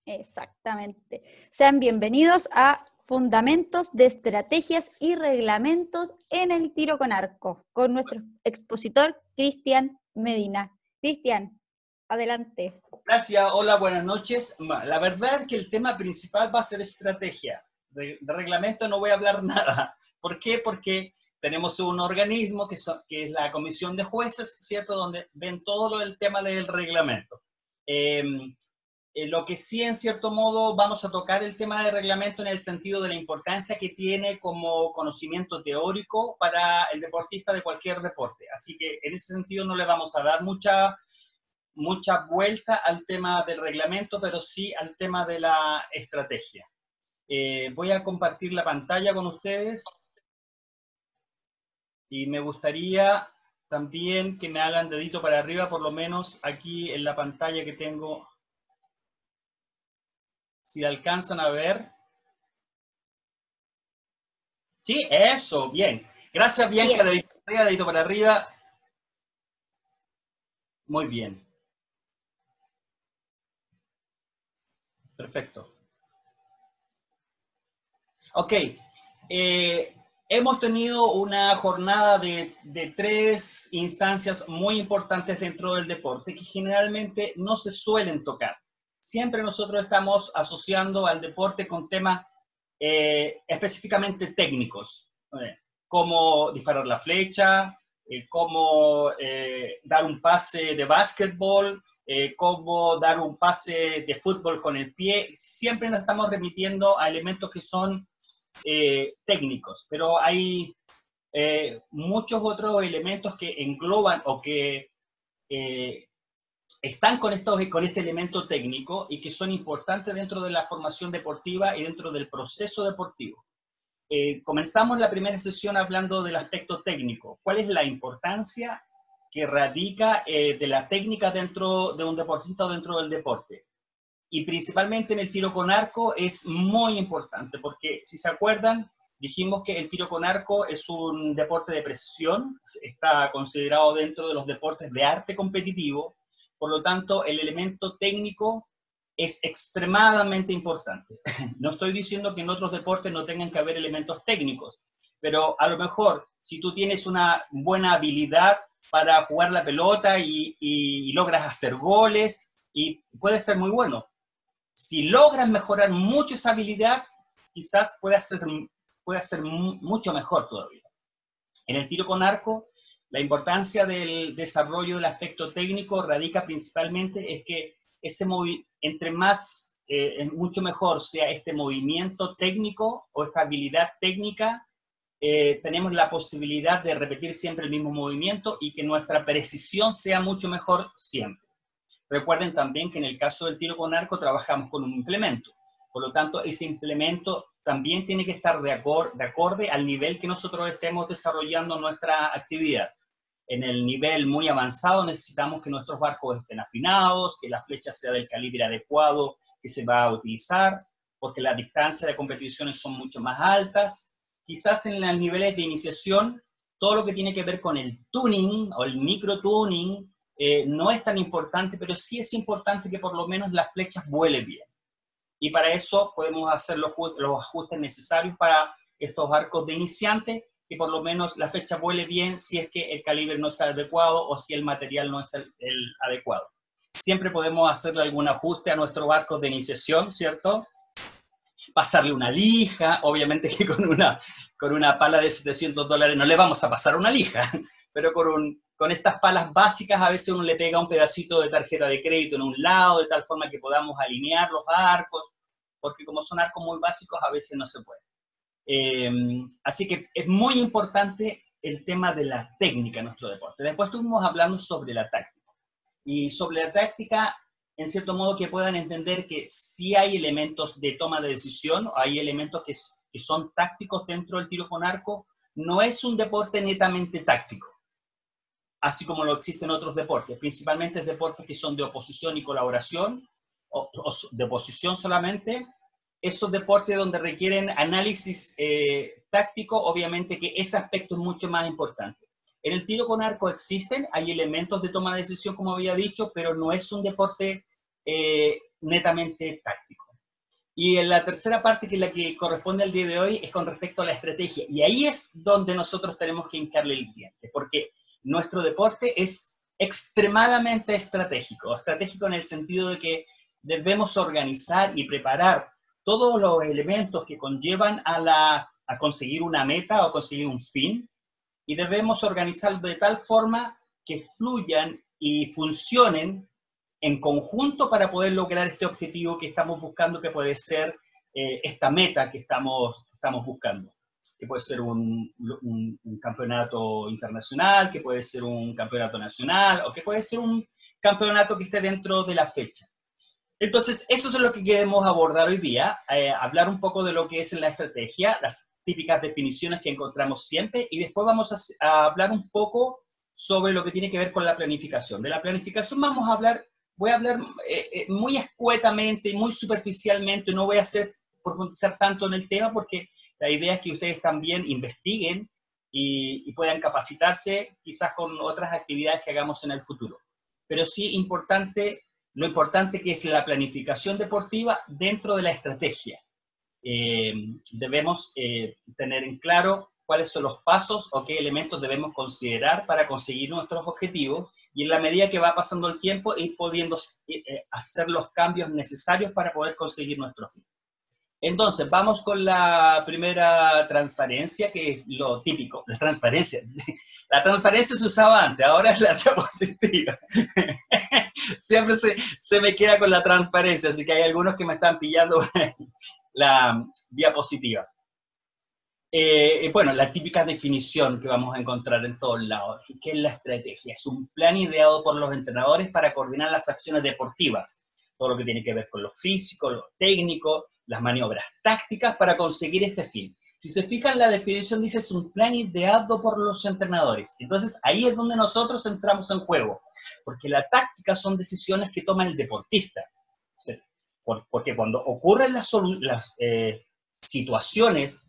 Exactamente. Sean bienvenidos a Fundamentos de Estrategias y Reglamentos en el Tiro con Arco, con nuestro expositor Cristian Medina. Cristian, adelante. Gracias, hola, buenas noches. La verdad es que el tema principal va a ser estrategia. De reglamento no voy a hablar nada. ¿Por qué? Porque tenemos un organismo que es la Comisión de Jueces, ¿cierto? Donde ven todo el tema del reglamento. Lo que sí, en cierto modo, vamos a tocar el tema de reglamento en el sentido de la importancia que tiene como conocimiento teórico para el deportista de cualquier deporte. Así que en ese sentido no le vamos a dar mucha vuelta al tema del reglamento, pero sí al tema de la estrategia. Voy a compartir la pantalla con ustedes y me gustaría también que me hagan dedito para arriba, por lo menos aquí en la pantalla que tengo. Si la alcanzan a ver. Sí, eso, bien. Gracias, Bianca, dedito para arriba. Muy bien. Perfecto. Ok. Hemos tenido una jornada de 3 instancias muy importantes dentro del deporte que generalmente no se suelen tocar. Siempre nosotros estamos asociando al deporte con temas específicamente técnicos, cómo disparar la flecha, cómo dar un pase de básquetbol, cómo dar un pase de fútbol con el pie. Siempre nos estamos remitiendo a elementos que son técnicos, pero hay muchos otros elementos que engloban o que están con este elemento técnico y que son importantes dentro de la formación deportiva y dentro del proceso deportivo. Comenzamos la primera sesión hablando del aspecto técnico. ¿Cuál es la importancia que radica de la técnica dentro de un deportista o dentro del deporte? Y principalmente en el tiro con arco es muy importante, porque si se acuerdan, dijimos que el tiro con arco es un deporte de precisión, está considerado dentro de los deportes de arte competitivo, por lo tanto el elemento técnico es extremadamente importante. No estoy diciendo que en otros deportes no tengan que haber elementos técnicos, pero a lo mejor si tú tienes una buena habilidad para jugar la pelota y logras hacer goles, y puede ser muy bueno. Si logras mejorar mucho esa habilidad, quizás pueda ser mucho mejor todavía. En el tiro con arco, la importancia del desarrollo del aspecto técnico radica principalmente es que entre más, mucho mejor sea este movimiento técnico o esta habilidad técnica, tenemos la posibilidad de repetir siempre el mismo movimiento y que nuestra precisión sea mucho mejor siempre. Recuerden también que en el caso del tiro con arco trabajamos con un implemento. Por lo tanto, ese implemento también tiene que estar de acorde al nivel que nosotros estemos desarrollando nuestra actividad. En el nivel muy avanzado necesitamos que nuestros arcos estén afinados, que la flecha sea del calibre adecuado que se va a utilizar, porque las distancias de competiciones son mucho más altas. Quizás en los niveles de iniciación, todo lo que tiene que ver con el tuning o el micro-tuning, no es tan importante, pero sí es importante que por lo menos las flechas vuelen bien. Y para eso podemos hacer los ajustes necesarios para estos arcos de iniciante, que por lo menos la flecha vuele bien si es que el calibre no es adecuado o si el material no es el adecuado. Siempre podemos hacerle algún ajuste a nuestros arcos de iniciación, ¿cierto? Pasarle una lija, obviamente que con una pala de $700 no le vamos a pasar una lija, pero con estas palas básicas a veces uno le pega un pedacito de tarjeta de crédito en un lado, de tal forma que podamos alinear los arcos, porque como son arcos muy básicos a veces no se puede. Así que es muy importante el tema de la técnica en nuestro deporte. Después estuvimos hablando sobre la táctica. Y sobre la táctica, en cierto modo, que puedan entender que sí hay elementos de toma de decisión, hay elementos que son tácticos dentro del tiro con arco. No es un deporte netamente táctico, así como lo existen otros deportes, principalmente deportes que son de oposición y colaboración, o de oposición solamente. Esos deportes donde requieren análisis táctico, obviamente que ese aspecto es mucho más importante. En el tiro con arco existen, hay elementos de toma de decisión, como había dicho, pero no es un deporte netamente táctico. Y en la tercera parte, que es la que corresponde al día de hoy, es con respecto a la estrategia. Y ahí es donde nosotros tenemos que hincarle el diente, porque nuestro deporte es extremadamente estratégico. Estratégico en el sentido de que debemos organizar y preparar todos los elementos que conllevan a conseguir una meta o conseguir un fin, y debemos organizarlo de tal forma que fluyan y funcionen en conjunto para poder lograr este objetivo que estamos buscando, que puede ser esta meta que estamos buscando, que puede ser un campeonato internacional, que puede ser un campeonato nacional, o que puede ser un campeonato que esté dentro de la fecha. Entonces, eso es lo que queremos abordar hoy día, hablar un poco de lo que es la estrategia, las típicas definiciones que encontramos siempre, y después vamos a hablar un poco sobre lo que tiene que ver con la planificación. De la planificación voy a hablar muy escuetamente y muy superficialmente, no voy a profundizar tanto en el tema, porque la idea es que ustedes también investiguen y puedan capacitarse quizás con otras actividades que hagamos en el futuro. Pero sí lo importante que es la planificación deportiva dentro de la estrategia. Debemos tener en claro cuáles son los pasos o qué elementos debemos considerar para conseguir nuestros objetivos, y en la medida que va pasando el tiempo ir pudiendo hacer los cambios necesarios para poder conseguir nuestro fin. Entonces, vamos con la primera transparencia, que es lo típico, la transparencia. La transparencia se usaba antes, ahora es la diapositiva. Siempre se me queda con la transparencia, así que hay algunos que me están pillando la diapositiva. Bueno, la típica definición que vamos a encontrar en todos lados, ¿qué es la estrategia? Es un plan ideado por los entrenadores para coordinar las acciones deportivas, todo lo que tiene que ver con lo físico, lo técnico, las maniobras tácticas para conseguir este fin. Si se fijan, la definición dice es un plan ideado por los entrenadores. Entonces, ahí es donde nosotros entramos en juego, porque la táctica son decisiones que toma el deportista. Porque cuando ocurren las situaciones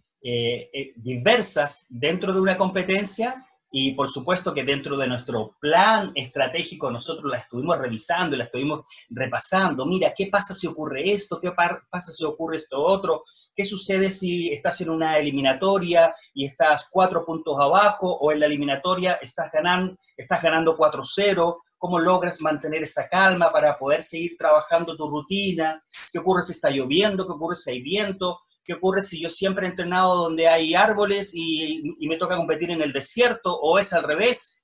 diversas dentro de una competencia, y por supuesto que dentro de nuestro plan estratégico nosotros la estuvimos revisando, la estuvimos repasando, mira, ¿qué pasa si ocurre esto? ¿Qué pasa si ocurre esto otro? ¿Qué sucede si estás en una eliminatoria y estás 4 puntos abajo, o en la eliminatoria estás ganando 4-0? ¿Cómo logras mantener esa calma para poder seguir trabajando tu rutina? ¿Qué ocurre si está lloviendo? ¿Qué ocurre si hay viento? ¿Qué ocurre si yo siempre he entrenado donde hay árboles y me toca competir en el desierto? ¿O es al revés?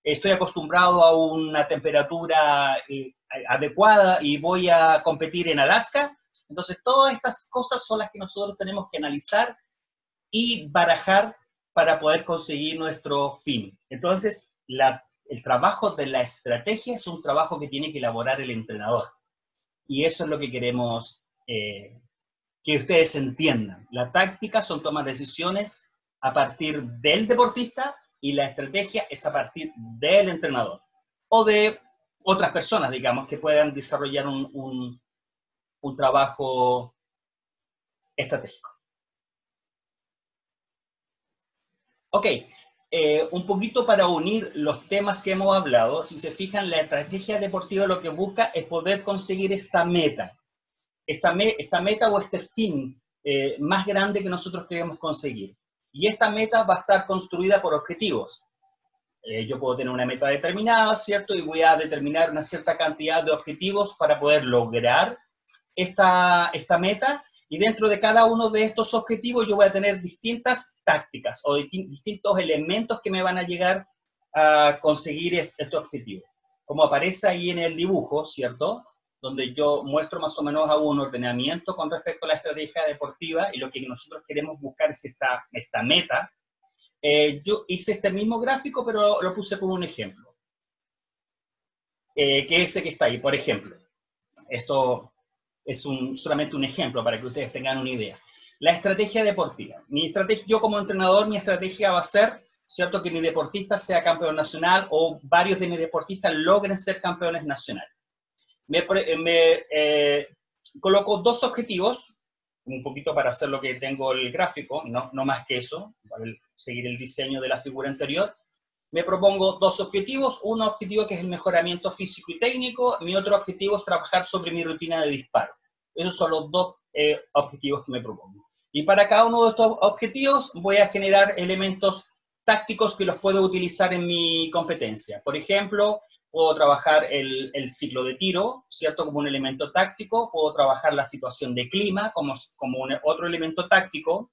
Estoy acostumbrado a una temperatura adecuada y voy a competir en Alaska. Entonces, todas estas cosas son las que nosotros tenemos que analizar y barajar para poder conseguir nuestro fin. Entonces, el trabajo de la estrategia es un trabajo que tiene que elaborar el entrenador. Y eso es lo que queremos que ustedes entiendan. La táctica son tomar decisiones a partir del deportista, y la estrategia es a partir del entrenador o de otras personas, digamos, que puedan desarrollar un trabajo estratégico. Ok, un poquito para unir los temas que hemos hablado. Si se fijan, la estrategia deportiva lo que busca es poder conseguir esta meta. Esta meta o este fin más grande que nosotros queremos conseguir. Y esta meta va a estar construida por objetivos. Yo puedo tener una meta determinada, ¿cierto? Y voy a determinar una cierta cantidad de objetivos para poder lograr esta meta. Y dentro de cada uno de estos objetivos yo voy a tener distintas tácticas o distintos elementos que me van a llegar a conseguir este objetivo. Como aparece ahí en el dibujo, ¿cierto?, donde yo muestro más o menos a un ordenamiento con respecto a la estrategia deportiva, y lo que nosotros queremos buscar es esta meta. Yo hice este mismo gráfico, pero lo puse como un ejemplo, que es ese que está ahí. Por ejemplo, esto es solamente un ejemplo para que ustedes tengan una idea. La estrategia deportiva. Yo como entrenador, mi estrategia va a ser, ¿cierto?, que mi deportista sea campeón nacional, o varios de mis deportistas logren ser campeones nacionales. Coloco dos objetivos, un poquito para hacer lo que tengo el gráfico, no más que eso, para seguir el diseño de la figura anterior. Me propongo dos objetivos, un objetivo que es el mejoramiento físico y técnico, mi otro objetivo es trabajar sobre mi rutina de disparo. Esos son los dos objetivos que me propongo. Y para cada uno de estos objetivos voy a generar elementos tácticos que los puedo utilizar en mi competencia. Por ejemplo, puedo trabajar el ciclo de tiro, ¿cierto? Como un elemento táctico. Puedo trabajar la situación de clima como otro elemento táctico.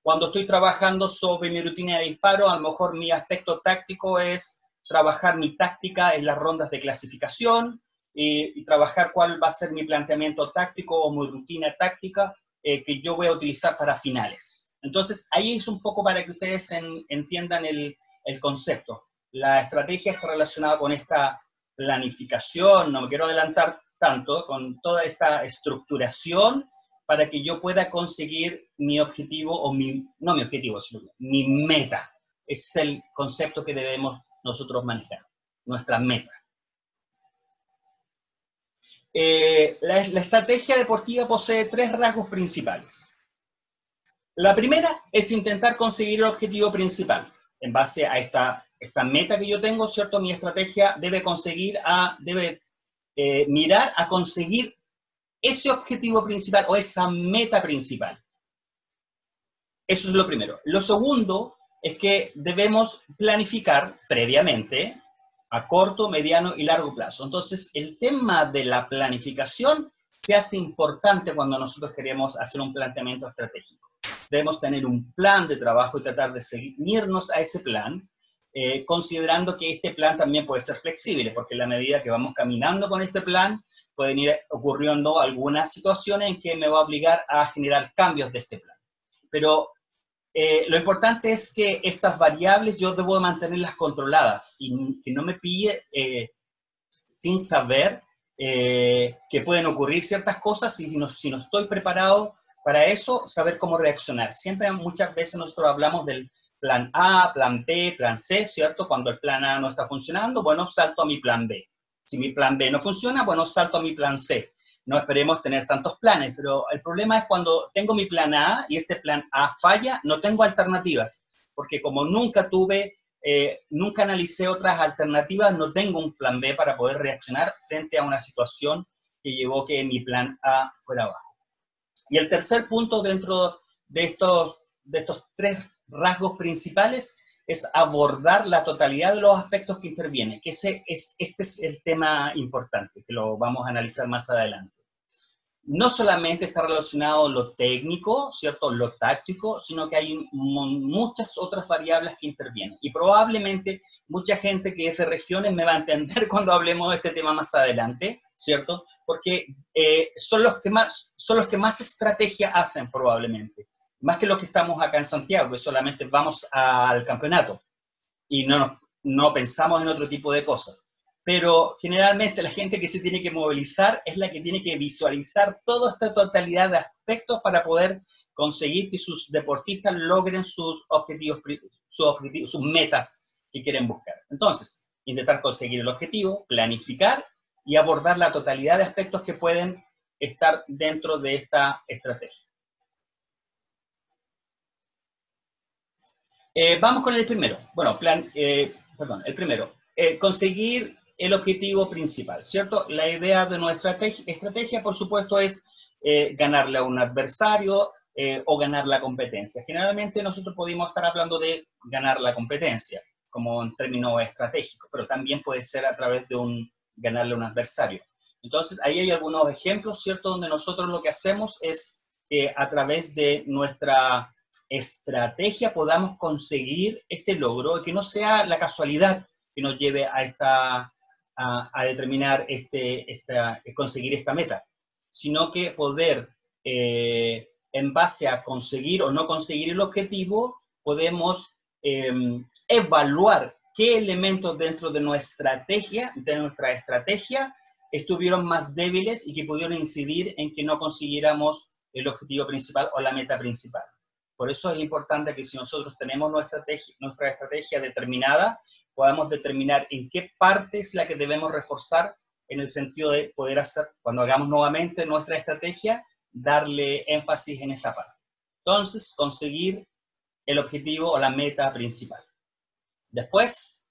Cuando estoy trabajando sobre mi rutina de disparo, a lo mejor mi aspecto táctico es trabajar mi táctica en las rondas de clasificación y trabajar cuál va a ser mi planteamiento táctico o mi rutina táctica que yo voy a utilizar para finales. Entonces, ahí es un poco para que ustedes entiendan el concepto. La estrategia está relacionada con esta planificación, no me quiero adelantar tanto, con toda esta estructuración para que yo pueda conseguir mi objetivo, o no mi objetivo, sino mi meta. Ese es el concepto que debemos nosotros manejar, nuestra meta. La estrategia deportiva posee 3 rasgos principales. La primera es intentar conseguir el objetivo principal. En base a esta meta que yo tengo, ¿cierto? Mi estrategia debe mirar a conseguir ese objetivo principal o esa meta principal. Eso es lo primero. Lo segundo es que debemos planificar previamente a corto, mediano y largo plazo. Entonces, el tema de la planificación se hace importante cuando nosotros queremos hacer un planteamiento estratégico. Debemos tener un plan de trabajo y tratar de seguirnos a ese plan, considerando que este plan también puede ser flexible, porque en la medida que vamos caminando con este plan, pueden ir ocurriendo algunas situaciones en que me va a obligar a generar cambios de este plan. Pero lo importante es que estas variables yo debo mantenerlas controladas y que no me pille sin saber que pueden ocurrir ciertas cosas y si no estoy preparado para eso, saber cómo reaccionar. Muchas veces nosotros hablamos del plan A, plan B, plan C, ¿cierto? Cuando el plan A no está funcionando, bueno, salto a mi plan B. Si mi plan B no funciona, bueno, salto a mi plan C. No esperemos tener tantos planes, pero el problema es cuando tengo mi plan A y este plan A falla, no tengo alternativas, porque como nunca analicé otras alternativas, no tengo un plan B para poder reaccionar frente a una situación que llevó que mi plan A fuera abajo. Y el tercer punto dentro de estos 3 rasgos principales es abordar la totalidad de los aspectos que intervienen, que este es el tema importante, que lo vamos a analizar más adelante. No solamente está relacionado lo técnico, ¿cierto?, lo táctico, sino que hay muchas otras variables que intervienen. Y probablemente mucha gente que es de regiones me va a entender cuando hablemos de este tema más adelante, ¿cierto? Porque son los que más estrategia hacen probablemente. Más que los que estamos acá en Santiago, que solamente vamos al campeonato y no pensamos en otro tipo de cosas. Pero generalmente la gente que se tiene que movilizar es la que tiene que visualizar toda esta totalidad de aspectos para poder conseguir que sus deportistas logren sus objetivos, sus metas que quieren buscar. Entonces, intentar conseguir el objetivo, planificar y abordar la totalidad de aspectos que pueden estar dentro de esta estrategia. Vamos con el primero. Bueno, el primero. Conseguir el objetivo principal, ¿cierto? La idea de nuestra estrategia, por supuesto, es ganarle a un adversario o ganar la competencia. Generalmente nosotros podemos estar hablando de ganar la competencia, como en términos estratégicos, pero también puede ser a través de ganarle a un adversario. Entonces, ahí hay algunos ejemplos, ¿cierto? Donde nosotros lo que hacemos es a través de nuestra estrategia podamos conseguir este logro y que no sea la casualidad que nos lleve a determinar conseguir esta meta, sino que poder, en base a conseguir o no conseguir el objetivo, podemos evaluar qué elementos dentro de nuestra estrategia estuvieron más débiles y que pudieron incidir en que no consiguiéramos el objetivo principal o la meta principal. Por eso es importante que si nosotros tenemos nuestra estrategia determinada, podamos determinar en qué parte es la que debemos reforzar en el sentido de poder hacer, cuando hagamos nuevamente nuestra estrategia, darle énfasis en esa parte. Entonces, conseguir el objetivo o la meta principal. Después,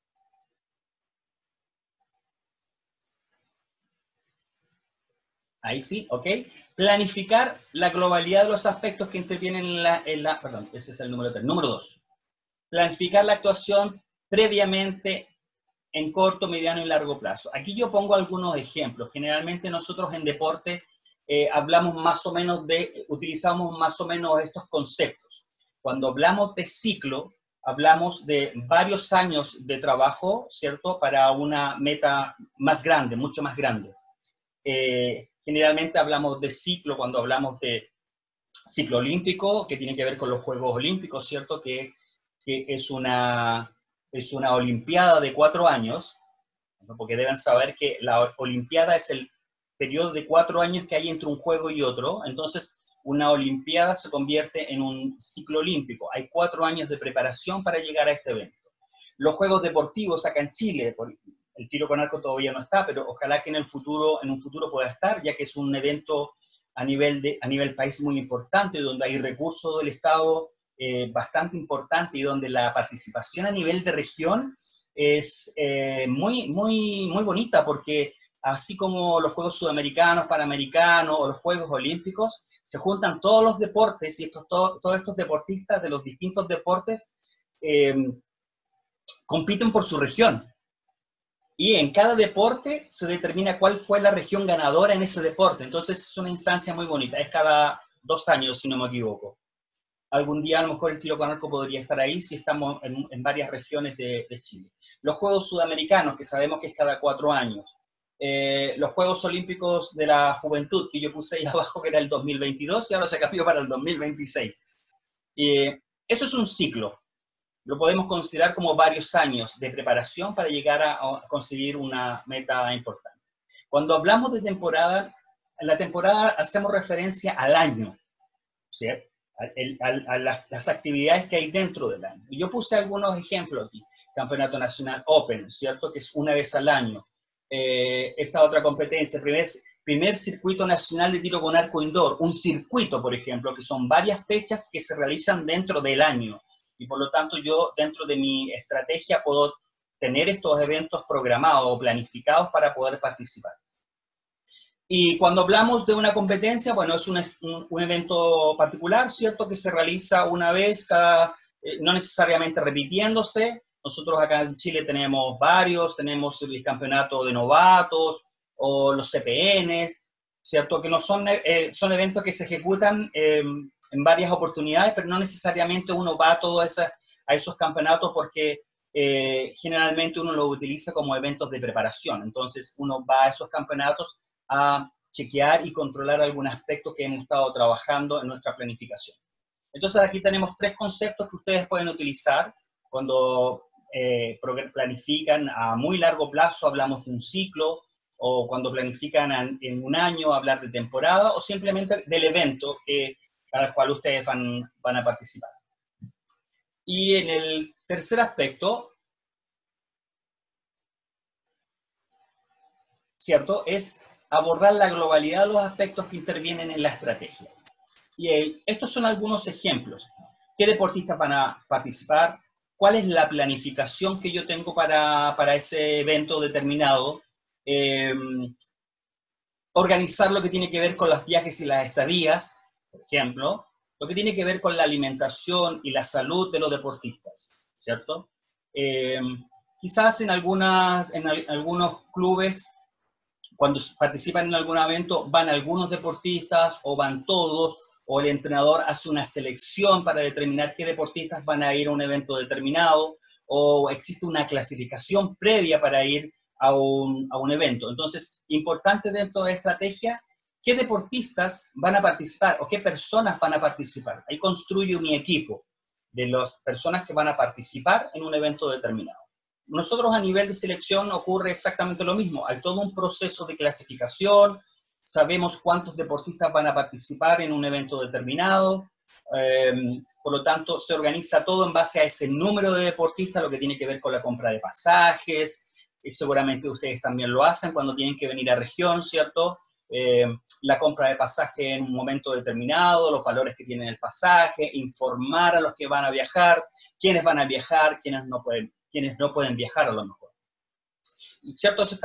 Ahí sí, ok. Planificar la globalidad de los aspectos que intervienen perdón, ese es el número 3. Número 2. Planificar la actuación previamente en corto, mediano y largo plazo. Aquí yo pongo algunos ejemplos. Generalmente nosotros en deporte hablamos más o menos utilizamos más o menos estos conceptos. Cuando hablamos de ciclo, hablamos de varios años de trabajo, ¿cierto? Para una meta más grande, mucho más grande. Generalmente hablamos de ciclo cuando hablamos de ciclo olímpico, que tiene que ver con los Juegos Olímpicos, ¿cierto? Que es una olimpiada de 4 años, ¿no? Porque deben saber que la olimpiada es el periodo de 4 años que hay entre un juego y otro. Entonces, una olimpiada se convierte en un ciclo olímpico. Hay 4 años de preparación para llegar a este evento. Los Juegos Deportivos acá en Chile, el tiro con arco todavía no está, pero ojalá que en un futuro pueda estar, ya que es un evento a nivel país muy importante, donde hay recursos del Estado bastante importante y donde la participación a nivel de región es muy bonita, porque así como los Juegos Sudamericanos, Panamericanos o los Juegos Olímpicos, se juntan todos los deportes y todos estos deportistas de los distintos deportes compiten por su región. Y en cada deporte se determina cuál fue la región ganadora en ese deporte. Entonces es una instancia muy bonita. Es cada 2 años, si no me equivoco. Algún día a lo mejor el tiro con arco podría estar ahí si estamos en varias regiones de Chile. Los Juegos Sudamericanos, que sabemos que es cada 4 años. Los Juegos Olímpicos de la Juventud, que yo puse ahí abajo, que era el 2022, y ahora se cambió para el 2026. Eso es un ciclo. Lo podemos considerar como varios años de preparación para llegar a conseguir una meta importante. Cuando hablamos de temporada, en la temporada hacemos referencia al año, ¿sí? A las actividades que hay dentro del año. Y yo puse algunos ejemplos aquí. Campeonato Nacional Open, ¿cierto? Que es una vez al año. Esta otra competencia, primer circuito nacional de tiro con arco indoor, un circuito, por ejemplo, que son varias fechas que se realizan dentro del año. Y por lo tanto yo dentro de mi estrategia puedo tener estos eventos programados o planificados para poder participar. Y cuando hablamos de una competencia, bueno, es un evento particular, ¿cierto? Que se realiza una vez no necesariamente repitiéndose. Nosotros acá en Chile tenemos varios, tenemos el campeonato de novatos o los CPN, ¿cierto? Que no son eventos que se ejecutan en varias oportunidades, pero no necesariamente uno va a esos campeonatos porque generalmente uno los utiliza como eventos de preparación. Entonces uno va a esos campeonatos a chequear y controlar algún aspecto que hemos estado trabajando en nuestra planificación. Entonces aquí tenemos 3 conceptos que ustedes pueden utilizar cuando planifican a muy largo plazo, hablamos de un ciclo, o cuando planifican en un año, hablar de temporada, o simplemente del evento para el cual ustedes van a participar. Y en el tercer aspecto, ¿cierto?, es abordar la globalidad de los aspectos que intervienen en la estrategia. Y estos son algunos ejemplos. ¿Qué deportistas van a participar? ¿Cuál es la planificación que yo tengo para ese evento determinado? Organizar lo que tiene que ver con los viajes y las estadías, por ejemplo, lo que tiene que ver con la alimentación y la salud de los deportistas, ¿cierto? Quizás en algunos clubes, cuando participan en algún evento, van algunos deportistas o van todos, o el entrenador hace una selección para determinar qué deportistas van a ir a un evento determinado, o existe una clasificación previa para ir a un evento. Entonces, importante dentro de la estrategia, ¿qué deportistas van a participar o qué personas van a participar? Ahí construyo mi equipo de las personas que van a participar en un evento determinado. Nosotros a nivel de selección ocurre exactamente lo mismo. Hay todo un proceso de clasificación, sabemos cuántos deportistas van a participar en un evento determinado, por lo tanto se organiza todo en base a ese número de deportistas, lo que tiene que ver con la compra de pasajes, y seguramente ustedes también lo hacen cuando tienen que venir a región, ¿cierto? La compra de pasaje en un momento determinado, los valores que tiene el pasaje, informar a los que van a viajar, quiénes van a viajar, quiénes no pueden viajar a lo mejor. ¿cierto? Eso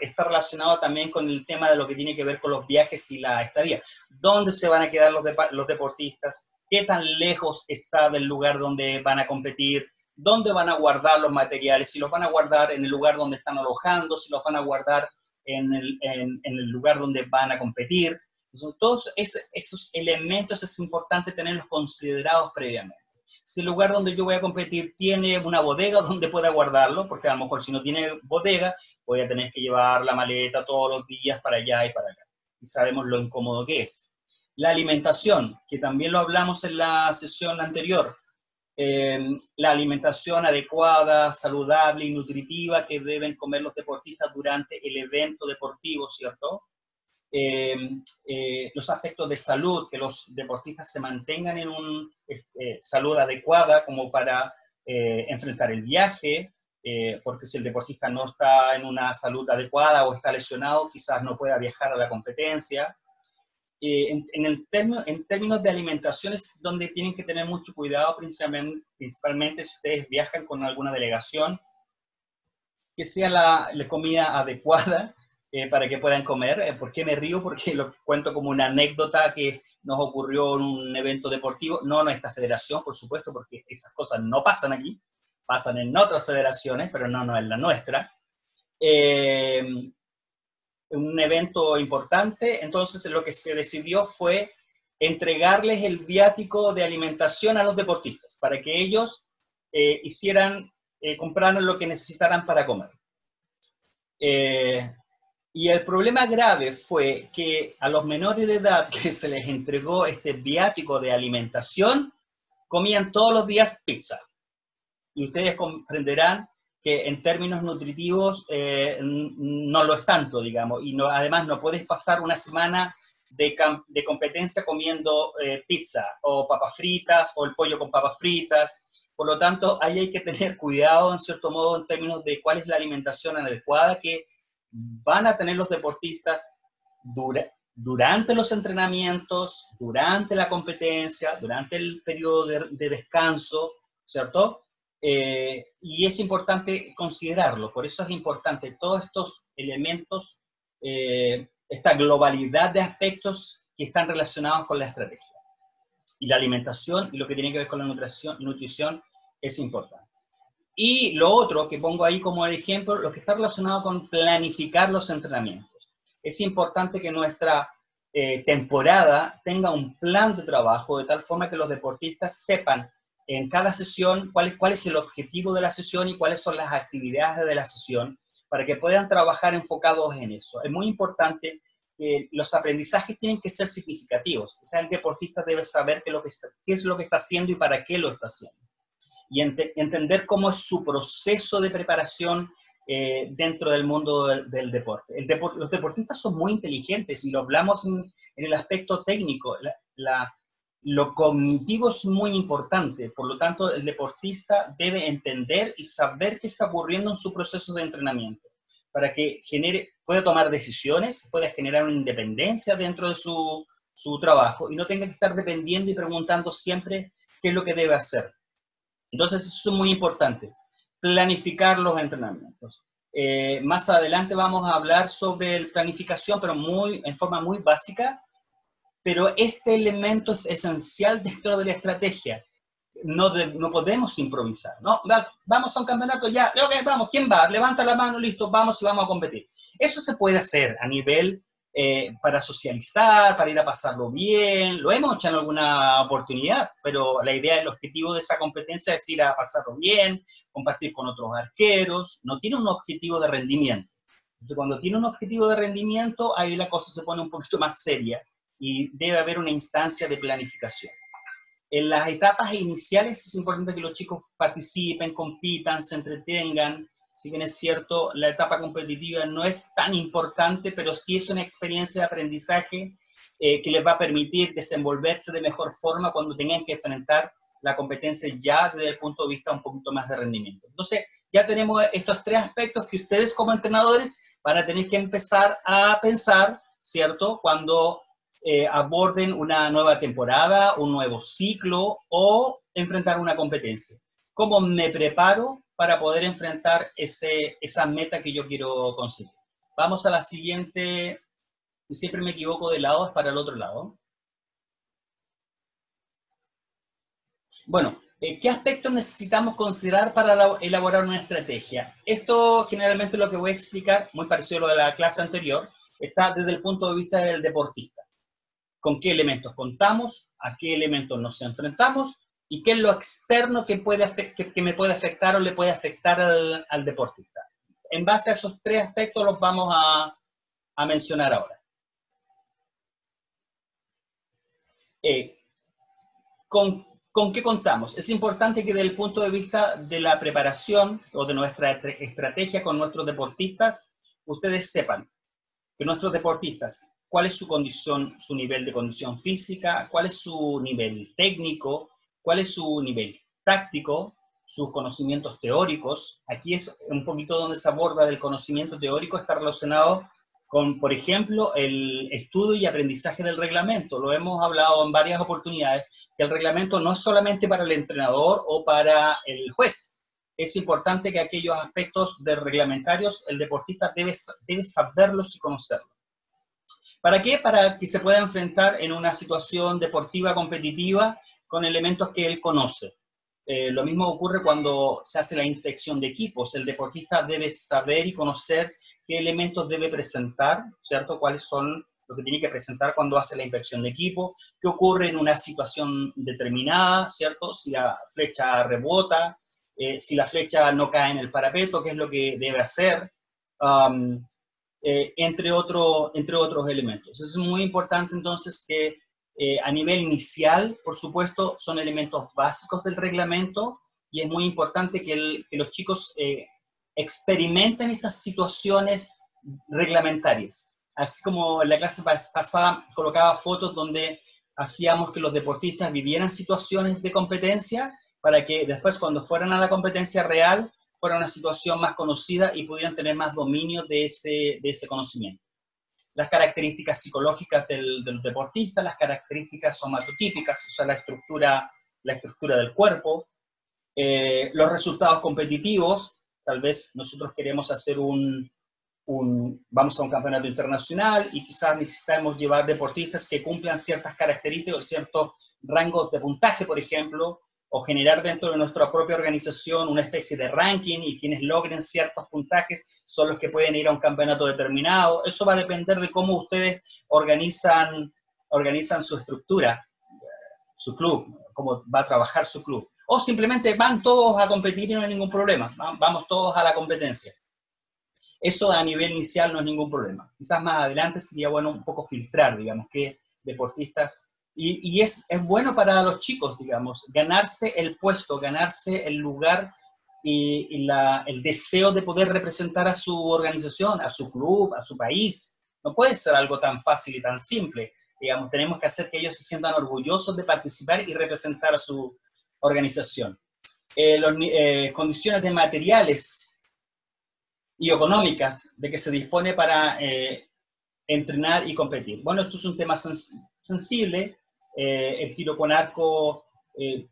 está relacionado también con el tema de lo que tiene que ver con los viajes y la estadía. ¿Dónde se van a quedar los deportistas? ¿Qué tan lejos está del lugar donde van a competir? ¿Dónde van a guardar los materiales? Si los van a guardar en el lugar donde están alojando, si los van a guardar en el lugar donde van a competir. Entonces, todos esos elementos es importante tenerlos considerados previamente. Si el lugar donde yo voy a competir tiene una bodega donde pueda guardarlo, porque a lo mejor si no tiene bodega, voy a tener que llevar la maleta todos los días para allá y para acá. Y sabemos lo incómodo que es. La alimentación, que también lo hablamos en la sesión anterior. La alimentación adecuada, saludable y nutritiva que deben comer los deportistas durante el evento deportivo, ¿cierto? Los aspectos de salud, que los deportistas se mantengan en una salud adecuada como para enfrentar el viaje, porque si el deportista no está en una salud adecuada o está lesionado, quizás no pueda viajar a la competencia. En términos de alimentación es donde tienen que tener mucho cuidado, principalmente si ustedes viajan con alguna delegación, que sea la comida adecuada, para que puedan comer. ¿Por qué me río? Porque lo cuento como una anécdota que nos ocurrió en un evento deportivo, no en esta federación, por supuesto, porque esas cosas no pasan aquí, pasan en otras federaciones, pero no en la nuestra. Un evento importante, entonces lo que se decidió fue entregarles el viático de alimentación a los deportistas, para que ellos compraran lo que necesitaran para comer. Y el problema grave fue que a los menores de edad que se les entregó este viático de alimentación, comían todos los días pizza. Y ustedes comprenderán que en términos nutritivos no lo es tanto, digamos. Y además no puedes pasar una semana de competencia comiendo pizza o papas fritas o el pollo con papas fritas. Por lo tanto, ahí hay que tener cuidado, en cierto modo, en términos de cuál es la alimentación adecuada que van a tener los deportistas durante los entrenamientos, durante la competencia, durante el periodo de descanso, ¿cierto? Y es importante considerarlo, por eso es importante todos estos elementos, esta globalidad de aspectos que están relacionados con la estrategia. Y la alimentación y lo que tiene que ver con la nutrición es importante. Y lo otro que pongo ahí como ejemplo, lo que está relacionado con planificar los entrenamientos. Es importante que nuestra temporada tenga un plan de trabajo de tal forma que los deportistas sepan en cada sesión cuál es el objetivo de la sesión y cuáles son las actividades de la sesión para que puedan trabajar enfocados en eso. Es muy importante que los aprendizajes tienen que ser significativos. O sea, el deportista debe saber qué es lo que está haciendo y para qué lo está haciendo. Y entender cómo es su proceso de preparación dentro del mundo del deporte. Los deportistas son muy inteligentes y lo hablamos en el aspecto técnico. Lo cognitivo es muy importante, por lo tanto el deportista debe entender y saber qué está ocurriendo en su proceso de entrenamiento para que pueda tomar decisiones, pueda generar una independencia dentro de su trabajo y no tenga que estar dependiendo y preguntando siempre qué es lo que debe hacer. Entonces eso es muy importante, planificar los entrenamientos. Más adelante vamos a hablar sobre planificación, pero en forma muy básica, pero este elemento es esencial dentro de la estrategia. No podemos improvisar, ¿no? Vamos a un campeonato, ya, okay, vamos, ¿quién va? Levanta la mano, listo, vamos y vamos a competir. Eso se puede hacer a nivel para socializar, para ir a pasarlo bien, lo hemos hecho en alguna oportunidad, pero la idea, el objetivo de esa competencia es ir a pasarlo bien, compartir con otros arqueros, no tiene un objetivo de rendimiento. Entonces, cuando tiene un objetivo de rendimiento, ahí la cosa se pone un poquito más seria y debe haber una instancia de planificación. En las etapas iniciales es importante que los chicos participen, compitan, se entretengan. Si bien es cierto, la etapa competitiva no es tan importante, pero sí es una experiencia de aprendizaje que les va a permitir desenvolverse de mejor forma cuando tengan que enfrentar la competencia ya desde el punto de vista un poquito más de rendimiento. Entonces, ya tenemos estos tres aspectos que ustedes como entrenadores van a tener que empezar a pensar, ¿cierto?, cuando aborden una nueva temporada, un nuevo ciclo o enfrentar una competencia. ¿Cómo me preparo para poder enfrentar esa meta que yo quiero conseguir. Vamos a la siguiente, y siempre me equivoco de lado, es para el otro lado. Bueno, ¿qué aspectos necesitamos considerar para elaborar una estrategia? Esto generalmente lo que voy a explicar, muy parecido a lo de la clase anterior, está desde el punto de vista del deportista. ¿Con qué elementos contamos? ¿A qué elementos nos enfrentamos? ¿Y qué es lo externo que me puede afectar o le puede afectar al deportista? En base a esos tres aspectos los vamos a mencionar ahora. ¿Con qué contamos? Es importante que desde el punto de vista de la preparación o de nuestra estrategia con nuestros deportistas, ustedes sepan que nuestros deportistas, cuál es su condición, su nivel de condición física, cuál es su nivel técnico, cuál es su nivel táctico, sus conocimientos teóricos. Aquí es un poquito donde se aborda del conocimiento teórico, está relacionado con, por ejemplo, el estudio y aprendizaje del reglamento. Lo hemos hablado en varias oportunidades, que el reglamento no es solamente para el entrenador o para el juez. Es importante que aquellos aspectos de reglamentarios, el deportista debe saberlos y conocerlos. ¿Para qué? Para que se pueda enfrentar en una situación deportiva competitiva con elementos que él conoce. Lo mismo ocurre cuando se hace la inspección de equipos. El deportista debe saber y conocer qué elementos debe presentar, ¿cierto? Cuáles son lo que tiene que presentar cuando hace la inspección de equipo, qué ocurre en una situación determinada, ¿cierto? Si la flecha rebota, si la flecha no cae en el parapeto, qué es lo que debe hacer, entre otros elementos. Es muy importante entonces que a nivel inicial, por supuesto, son elementos básicos del reglamento y es muy importante que los chicos experimenten estas situaciones reglamentarias. Así como en la clase pasada colocaba fotos donde hacíamos que los deportistas vivieran situaciones de competencia para que después cuando fueran a la competencia real fuera una situación más conocida y pudieran tener más dominio de ese conocimiento. Las características psicológicas del deportista, las características somatotípicas, o sea, la estructura del cuerpo, los resultados competitivos. Tal vez nosotros queremos hacer vamos a un campeonato internacional y quizás necesitamos llevar deportistas que cumplan ciertas características o ciertos rangos de puntaje, por ejemplo, o generar dentro de nuestra propia organización una especie de ranking y quienes logren ciertos puntajes son los que pueden ir a un campeonato determinado. Eso va a depender de cómo ustedes organizan su estructura, su club, cómo va a trabajar su club. O simplemente van todos a competir y no hay ningún problema, vamos todos a la competencia. Eso a nivel inicial no es ningún problema. Quizás más adelante sería bueno un poco filtrar, digamos, qué deportistas. Y es bueno para los chicos, digamos, ganarse el puesto, ganarse el lugar y el deseo de poder representar a su organización, a su club, a su país. No puede ser algo tan fácil y tan simple. Digamos, tenemos que hacer que ellos se sientan orgullosos de participar y representar a su organización. Condiciones de materiales y económicas de que se dispone para entrenar y competir. Bueno, esto es un tema sensible. El tiro con arco,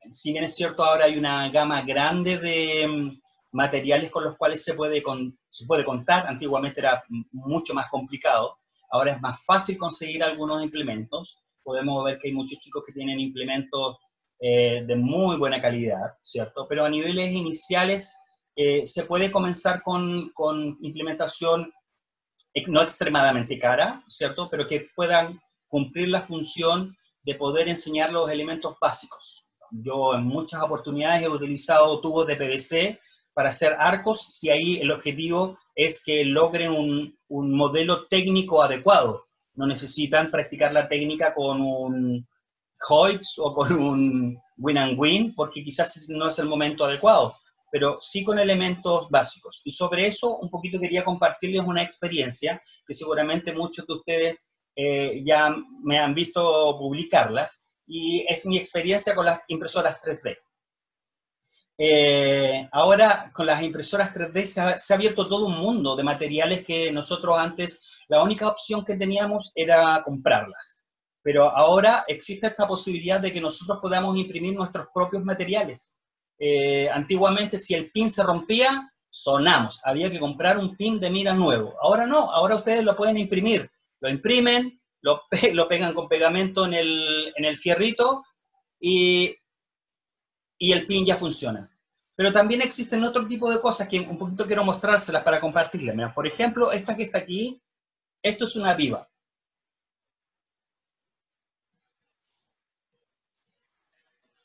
si bien es cierto, ahora hay una gama grande de materiales con los cuales se puede contar. Antiguamente era mucho más complicado. Ahora es más fácil conseguir algunos implementos. Podemos ver que hay muchos chicos que tienen implementos de muy buena calidad, ¿cierto? Pero a niveles iniciales se puede comenzar con implementación no extremadamente cara, ¿cierto? Pero que puedan cumplir la función de poder enseñar los elementos básicos. Yo en muchas oportunidades he utilizado tubos de PVC para hacer arcos, si ahí el objetivo es que logren un modelo técnico adecuado. No necesitan practicar la técnica con un Hoyts o con un Win and Win, porque quizás no es el momento adecuado, pero sí con elementos básicos. Y sobre eso un poquito quería compartirles una experiencia que seguramente muchos de ustedes ya me han visto publicarlas, y es mi experiencia con las impresoras 3D. Ahora con las impresoras 3D se ha abierto todo un mundo de materiales que nosotros antes la única opción que teníamos era comprarlas. Pero ahora existe esta posibilidad de que nosotros podamos imprimir nuestros propios materiales. Antiguamente, si el pin se rompía, sonamos. Había que comprar un pin de mira nuevo. Ahora no, ahora ustedes lo pueden imprimir. Lo imprimen, lo pegan con pegamento en el fierrito y el pin ya funciona. Pero también existen otro tipo de cosas que un poquito quiero mostrárselas para compartirles. Mira, por ejemplo, esta que está aquí, esto es una viva.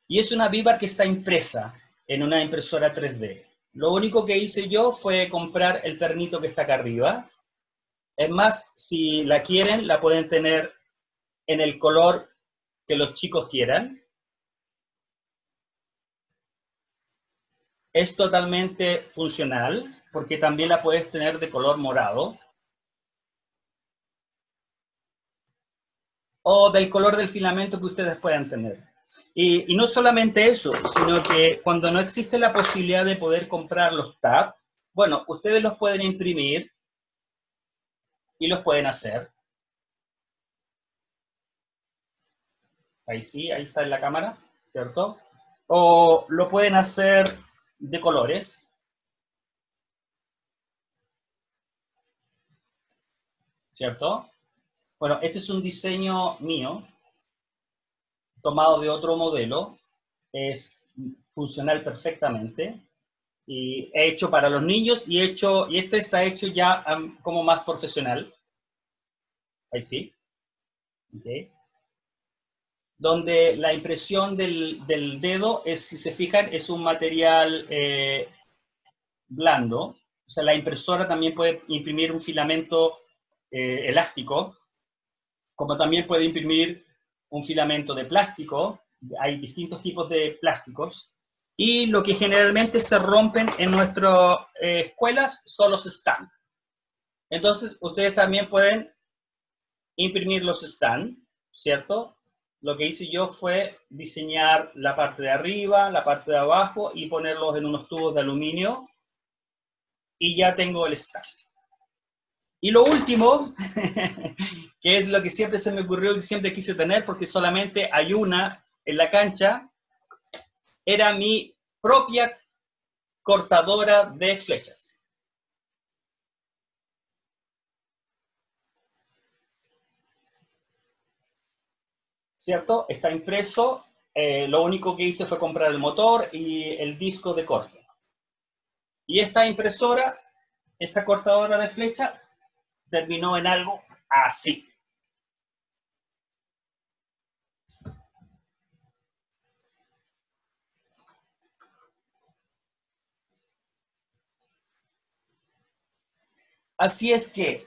Y es una viva que está impresa en una impresora 3D. Lo único que hice yo fue comprar el pernito que está acá arriba. Es más, si la quieren, la pueden tener en el color que los chicos quieran. Es totalmente funcional, porque también la puedes tener de color morado. O del color del filamento que ustedes puedan tener. Y no solamente eso, sino que cuando no existe la posibilidad de poder comprar los tabs, bueno, ustedes los pueden imprimir y los pueden hacer. Ahí sí, ahí está en la cámara, ¿cierto? O lo pueden hacer de colores. ¿Cierto? Bueno, este es un diseño mío, tomado de otro modelo. Es funcional perfectamente. Y he hecho para los niños y este está hecho ya como más profesional. Ahí sí. Okay. Donde la impresión del dedo es, si se fijan, es un material blando. O sea, la impresora también puede imprimir un filamento elástico, como también puede imprimir un filamento de plástico. Hay distintos tipos de plásticos. Y lo que generalmente se rompen en nuestras escuelas son los stands. Entonces, ustedes también pueden imprimir los stands, ¿cierto? Lo que hice yo fue diseñar la parte de arriba, la parte de abajo y ponerlos en unos tubos de aluminio y ya tengo el stand. Y lo último, que es lo que siempre se me ocurrió y siempre quise tener, porque solamente hay una en la cancha, era mi propia cortadora de flechas. ¿Cierto? Está impreso. Lo único que hice fue comprar el motor y el disco de corte. Y esta impresora, esa cortadora de flecha, terminó en algo así. Así es que,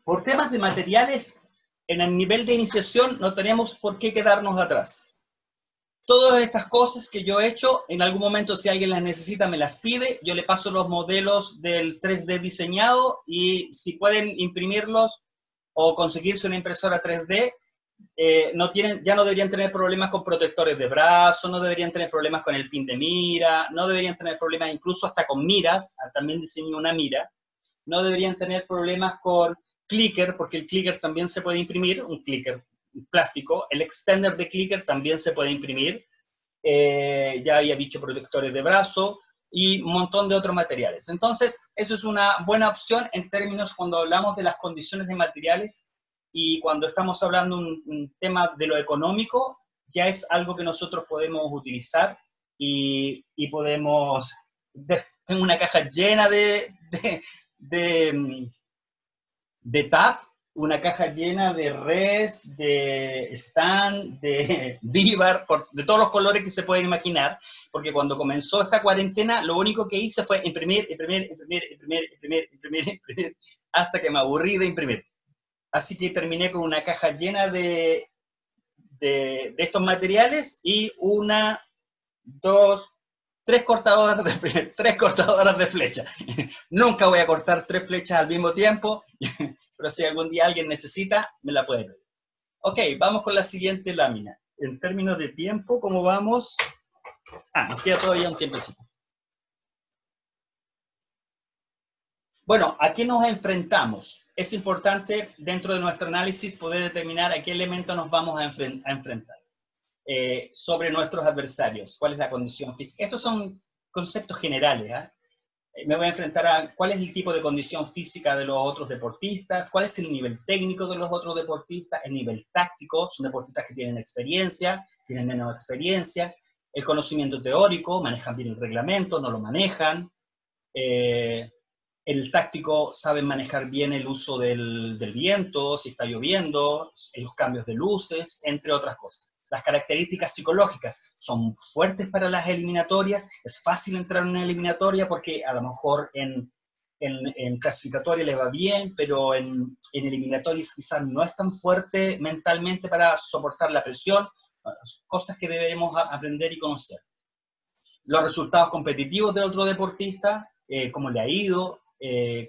por temas de materiales, en el nivel de iniciación no tenemos por qué quedarnos atrás. Todas estas cosas que yo he hecho, en algún momento si alguien las necesita me las pide, yo le paso los modelos del 3D diseñado y si pueden imprimirlos o conseguirse una impresora 3D, ya no deberían tener problemas con protectores de brazo, no deberían tener problemas con el pin de mira, no deberían tener problemas incluso hasta con miras, también diseñé una mira, no deberían tener problemas con clicker, porque el clicker también se puede imprimir, un clicker plástico, el extender de clicker también se puede imprimir, ya había dicho protectores de brazo y un montón de otros materiales. Entonces, eso es una buena opción en términos cuando hablamos de las condiciones de materiales y cuando estamos hablando un tema de lo económico, ya es algo que nosotros podemos utilizar y podemos... Tengo una caja llena de tab, una caja llena de res, de stand, de vivar, de todos los colores que se pueden imaginar, porque cuando comenzó esta cuarentena, lo único que hice fue imprimir, hasta que me aburrí de imprimir. Así que terminé con una caja llena de estos materiales y tres cortadoras de flecha. Nunca voy a cortar 3 flechas al mismo tiempo, pero si algún día alguien necesita, me la puede pedir. Ok, vamos con la siguiente lámina. En términos de tiempo, ¿cómo vamos? Nos queda todavía un tiempecito. Bueno, ¿a qué nos enfrentamos? Es importante dentro de nuestro análisis poder determinar a qué elemento nos vamos a enfrentar. sobre nuestros adversarios, cuál es la condición física. Estos son conceptos generales, ¿eh? Me voy a enfrentar a cuál es el tipo de condición física de los otros deportistas, cuál es el nivel técnico de los otros deportistas, el nivel táctico, son deportistas que tienen experiencia, tienen menos experiencia, el conocimiento teórico, manejan bien el reglamento, no lo manejan, el táctico sabe manejar bien el uso del viento, si está lloviendo, los cambios de luces, entre otras cosas. Las características psicológicas son fuertes para las eliminatorias, es fácil entrar en una eliminatoria porque a lo mejor en clasificatoria le va bien, pero en eliminatorias quizás no es tan fuerte mentalmente para soportar la presión, cosas que debemos aprender y conocer. Los resultados competitivos de otro deportista, cómo le ha ido,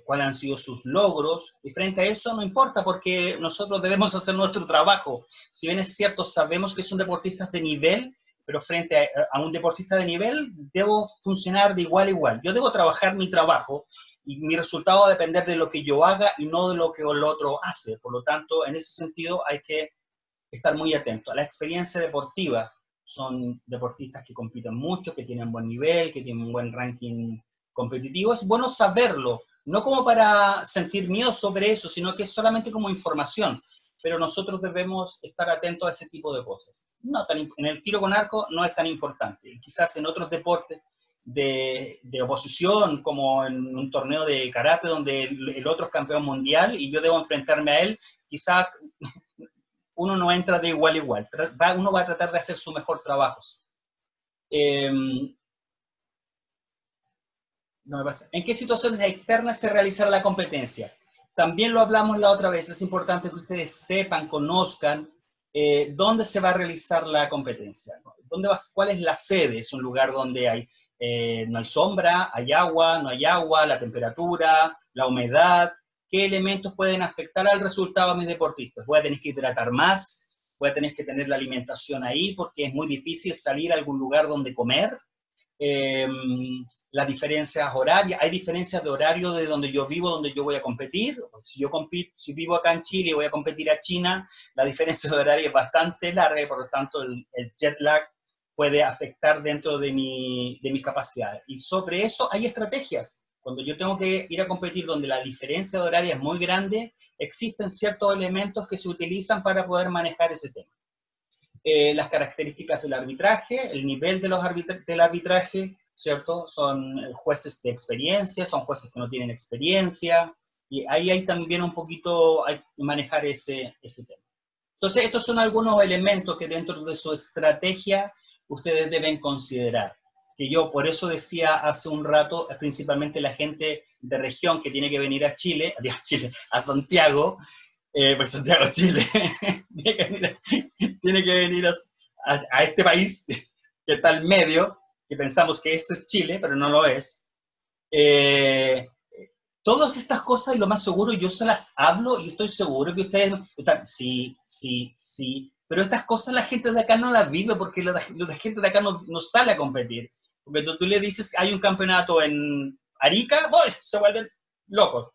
cuáles han sido sus logros, y frente a eso no importa porque nosotros debemos hacer nuestro trabajo. Si bien es cierto, sabemos que son deportistas de nivel, pero frente a un deportista de nivel debo funcionar de igual a igual. Yo debo trabajar mi trabajo y mi resultado va a depender de lo que yo haga y no de lo que el otro hace. Por lo tanto, en ese sentido hay que estar muy atento a la experiencia deportiva. Son deportistas que compiten mucho, que tienen buen nivel, que tienen un buen ranking competitivo. Es bueno saberlo, no como para sentir miedo sobre eso, sino que es solamente como información. Pero nosotros debemos estar atentos a ese tipo de cosas. En el tiro con arco no es tan importante. Quizás en otros deportes de oposición, como en un torneo de karate donde el otro es campeón mundial y yo debo enfrentarme a él, quizás uno no entra de igual a igual. Uno va a tratar de hacer su mejor trabajo. ¿En qué situaciones externas se realizará la competencia? También lo hablamos la otra vez. Es importante que ustedes sepan, conozcan dónde se va a realizar la competencia. ¿Cuál es la sede? Es un lugar donde no hay sombra, hay agua, no hay agua, la temperatura, la humedad. ¿Qué elementos pueden afectar al resultado de mis deportistas? Voy a tener que hidratar más, voy a tener que tener la alimentación ahí porque es muy difícil salir a algún lugar donde comer. Las diferencias horarias, hay diferencias de horario de donde yo vivo, donde yo voy a competir. Si vivo acá en Chile y voy a competir a China, la diferencia de horario es bastante larga y por lo tanto el jet lag puede afectar dentro de mis capacidades. Y sobre eso hay estrategias. Cuando yo tengo que ir a competir donde la diferencia de horario es muy grande, existen ciertos elementos que se utilizan para poder manejar ese tema. Las características del arbitraje, el nivel del arbitraje, ¿cierto? Son jueces de experiencia, son jueces que no tienen experiencia, y ahí hay también un poquito, hay que manejar ese tema. Entonces, estos son algunos elementos que dentro de su estrategia ustedes deben considerar. Que yo por eso decía hace un rato, principalmente la gente de región que tiene que venir a Chile, a Santiago, pues Santiago, Chile, tiene que venir a este país que está al medio, que pensamos que este es Chile, pero no lo es. Todas estas cosas, y lo más seguro, yo se las hablo y estoy seguro que ustedes están, sí, pero estas cosas la gente de acá no las vive porque la gente de acá no sale a competir. Porque tú le dices, hay un campeonato en Arica, ¡oh! Se vuelven locos.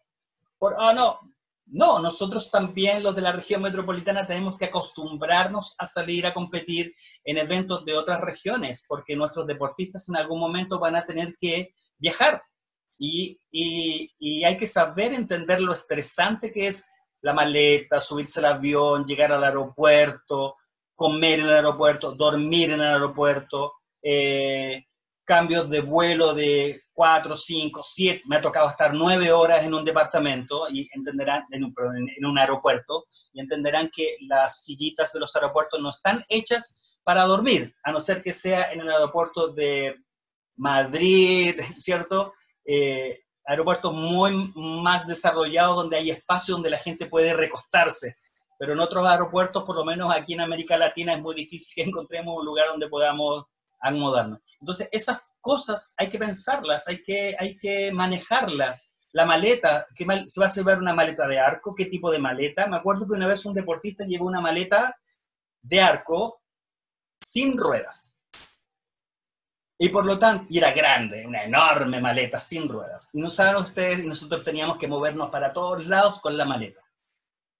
No, nosotros también, los de la región metropolitana, tenemos que acostumbrarnos a salir a competir en eventos de otras regiones, porque nuestros deportistas en algún momento van a tener que viajar. Y hay que saber entender lo estresante que es la maleta, subirse al avión, llegar al aeropuerto, comer en el aeropuerto, dormir en el aeropuerto, cambios de vuelo de 4, 5, 7, me ha tocado estar 9 horas en un departamento, y entenderán, en un aeropuerto, y entenderán que las sillitas de los aeropuertos no están hechas para dormir, a no ser que sea en el aeropuerto de Madrid, ¿cierto? Aeropuertos muy más desarrollados donde hay espacio donde la gente puede recostarse, pero en otros aeropuertos, por lo menos aquí en América Latina, es muy difícil que encontremos un lugar donde podamos acomodarnos. Entonces, esas cosas hay que pensarlas, hay que manejarlas. La maleta, ¿se va a llevar una maleta de arco? ¿Qué tipo de maleta? Me acuerdo que una vez un deportista llevó una maleta de arco sin ruedas. Y por lo tanto, y era grande, una enorme maleta sin ruedas. Y no saben ustedes, nosotros teníamos que movernos para todos lados con la maleta.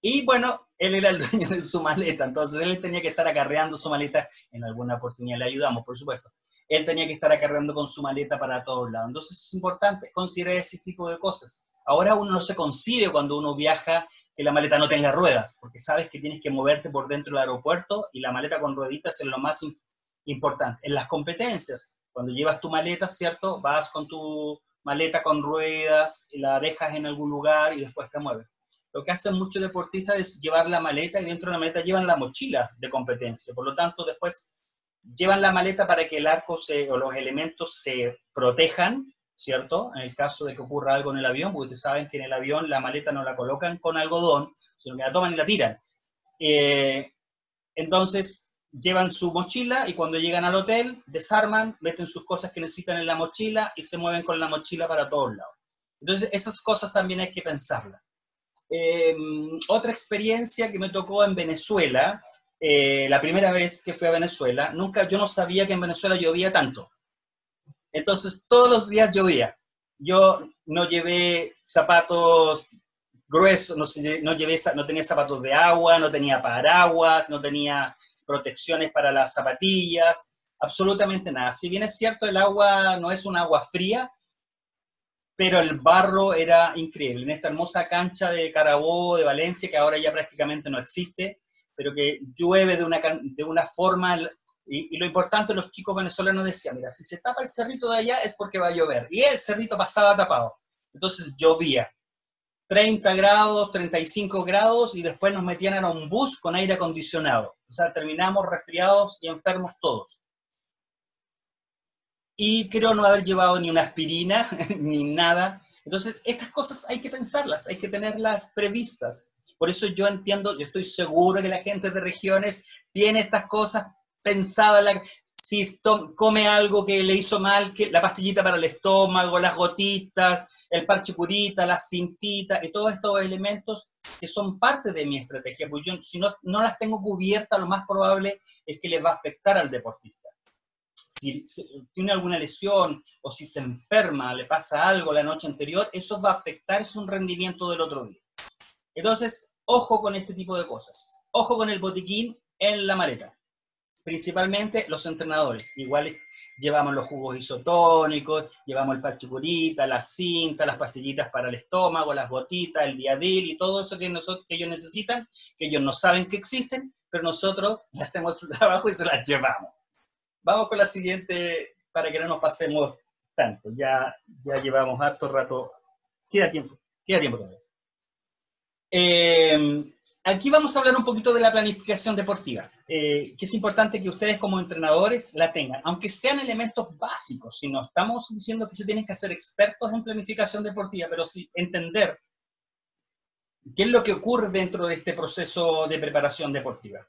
Y bueno, Él era el dueño de su maleta, entonces él tenía que estar acarreando su maleta. En alguna oportunidad le ayudamos, por supuesto. Él tenía que estar acarreando con su maleta para todos lados. Entonces es importante considerar ese tipo de cosas. Ahora uno no se concibe cuando uno viaja que la maleta no tenga ruedas, porque sabes que tienes que moverte por dentro del aeropuerto y la maleta con rueditas es lo más importante. En las competencias, cuando llevas tu maleta, ¿cierto? Vas con tu maleta con ruedas, la dejas en algún lugar y después te mueves. Lo que hacen muchos deportistas es llevar la maleta y dentro de la maleta llevan la mochila de competencia. Por lo tanto, después llevan la maleta para que el arco o los elementos se protejan, ¿cierto? En el caso de que ocurra algo en el avión, porque ustedes saben que en el avión la maleta no la colocan con algodón, sino que la toman y la tiran. Entonces, llevan su mochila y cuando llegan al hotel, desarman, meten sus cosas que necesitan en la mochila y se mueven con la mochila para todos lados. Entonces, esas cosas también hay que pensarlas. Otra experiencia que me tocó en Venezuela, la primera vez que fui a Venezuela, yo no sabía que en Venezuela llovía tanto. Entonces, todos los días llovía. Yo no llevé zapatos gruesos, no tenía zapatos de agua, no tenía paraguas, no tenía protecciones para las zapatillas, absolutamente nada. Si bien es cierto, el agua no es un agua fría, pero el barro era increíble. En esta hermosa cancha de Carabobo, de Valencia, que ahora ya prácticamente no existe, pero que llueve de una forma, y lo importante, los chicos venezolanos decían, mira, si se tapa el cerrito de allá es porque va a llover, y el cerrito pasaba tapado. Entonces llovía, 30 grados, 35 grados, y después nos metían a un bus con aire acondicionado. O sea, terminamos resfriados y enfermos todos. Y creo no haber llevado ni una aspirina, ni nada. Entonces, estas cosas hay que pensarlas, hay que tenerlas previstas. Por eso yo entiendo, yo estoy seguro que la gente de regiones tiene estas cosas pensadas. Si come algo que le hizo mal, que la pastillita para el estómago, las gotitas, el parche curita, la cintita, y todos estos elementos que son parte de mi estrategia. Pues yo, si no las tengo cubiertas, lo más probable es que les va a afectar al deportista. Si tiene alguna lesión o si se enferma, le pasa algo la noche anterior, eso va a afectar su rendimiento del otro día. Entonces, ojo con este tipo de cosas. Ojo con el botiquín en la maleta. Principalmente los entrenadores. Igual llevamos los jugos isotónicos, llevamos el parche curita, la cinta, las pastillitas para el estómago, las gotitas, el Viadil y todo eso que ellos necesitan, que ellos no saben que existen, pero nosotros le hacemos el trabajo y se las llevamos. Vamos con la siguiente para que no nos pasemos tanto. Ya llevamos harto rato. Queda tiempo todavía. Aquí vamos a hablar un poquito de la planificación deportiva, que es importante que ustedes como entrenadores la tengan, aunque sean elementos básicos. Si no estamos diciendo que se tienen que hacer expertos en planificación deportiva, pero sí entender qué es lo que ocurre dentro de este proceso de preparación deportiva.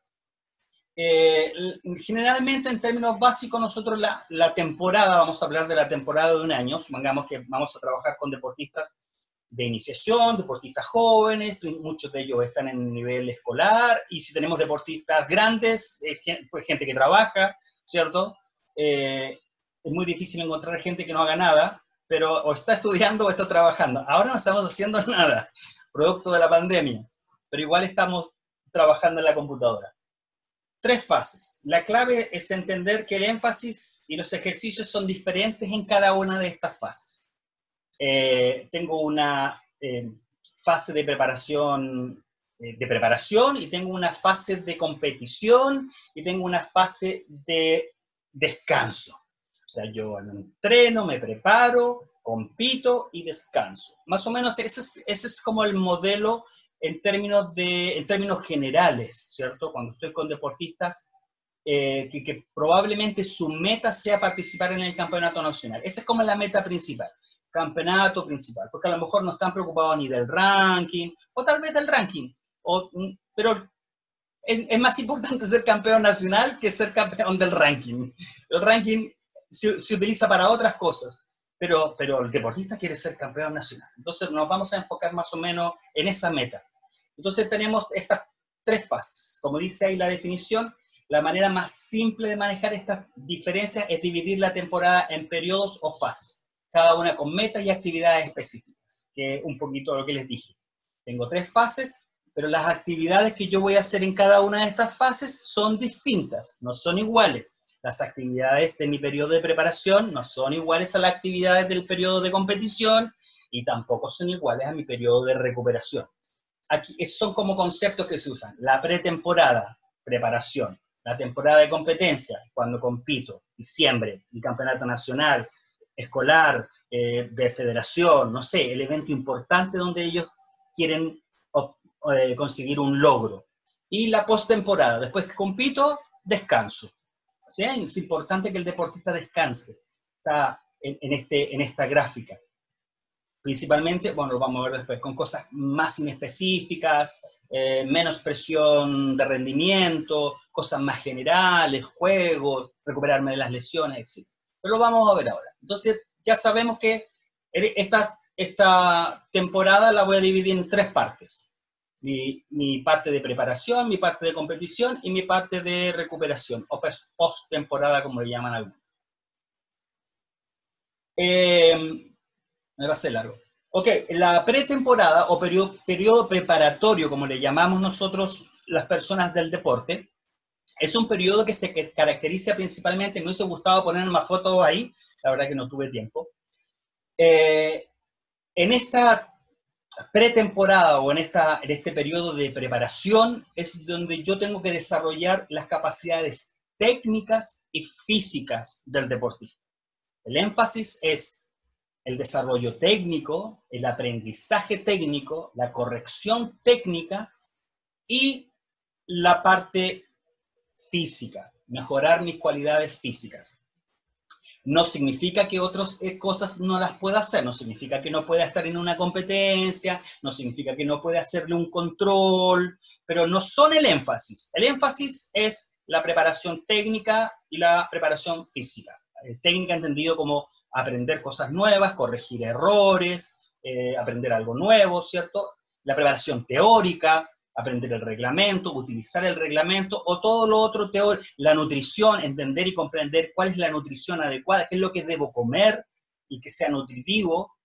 Generalmente en términos básicos nosotros la temporada, vamos a hablar de la temporada de un año, supongamos que vamos a trabajar con deportistas de iniciación, deportistas jóvenes, muchos de ellos están en nivel escolar, y si tenemos deportistas grandes, pues gente que trabaja, ¿cierto? Es muy difícil encontrar gente que no haga nada, pero o está estudiando o está trabajando. Ahora no estamos haciendo nada, producto de la pandemia, pero igual estamos trabajando en la computadora. 3 fases. La clave es entender que el énfasis y los ejercicios son diferentes en cada una de estas fases. Tengo una fase de preparación y tengo una fase de competición y tengo una fase de descanso. O sea, yo entreno, me preparo, compito y descanso. Más o menos ese es como el modelo en términos generales, ¿cierto? Cuando estoy con deportistas que probablemente su meta sea participar en el campeonato nacional. Esa es como la meta principal, campeonato principal, porque a lo mejor no están preocupados ni del ranking, o tal vez del ranking, pero es más importante ser campeón nacional que ser campeón del ranking. El ranking se utiliza para otras cosas, pero el deportista quiere ser campeón nacional. Entonces nos vamos a enfocar más o menos en esa meta. Entonces tenemos estas 3 fases. Como dice ahí la definición, la manera más simple de manejar estas diferencias es dividir la temporada en periodos o fases, cada una con metas y actividades específicas, que es un poquito lo que les dije. Tengo 3 fases, pero las actividades que yo voy a hacer en cada una de estas fases son distintas, no son iguales. Las actividades de mi periodo de preparación no son iguales a las actividades del periodo de competición y tampoco son iguales a mi periodo de recuperación. Aquí son como conceptos que se usan. La pretemporada, preparación. La temporada de competencia, cuando compito, diciembre, mi campeonato nacional, escolar, de federación, no sé, el evento importante donde ellos quieren conseguir un logro. Y la postemporada, después que compito, descanso. O sea, es importante que el deportista descanse. Está en esta gráfica. Principalmente, bueno, lo vamos a ver después, con cosas más inespecíficas, menos presión de rendimiento, cosas más generales, juegos, recuperarme de las lesiones, etc. Pero lo vamos a ver ahora. Entonces, ya sabemos que esta temporada la voy a dividir en 3 partes. Mi parte de preparación, mi parte de competición y mi parte de recuperación, o post-temporada, como le llaman algunos. Me va a ser largo. Ok, la pretemporada o periodo preparatorio, como le llamamos nosotros las personas del deporte, es un periodo que se caracteriza principalmente, me hubiese gustado poner más fotos ahí, la verdad que no tuve tiempo. En esta pretemporada o en este periodo de preparación es donde yo tengo que desarrollar las capacidades técnicas y físicas del deportista. El énfasis es el desarrollo técnico, el aprendizaje técnico, la corrección técnica y la parte física, mejorar mis cualidades físicas. No significa que otras cosas no las pueda hacer, no significa que no pueda estar en una competencia, no significa que no pueda hacerle un control, pero no son el énfasis. El énfasis es la preparación técnica y la preparación física. Técnica entendido como aprender cosas nuevas, corregir errores, aprender algo nuevo, ¿cierto? La preparación teórica, aprender el reglamento, utilizar el reglamento, o todo lo otro teórico, la nutrición, entender y comprender cuál es la nutrición adecuada, qué es lo que debo comer y que sea nutritivo,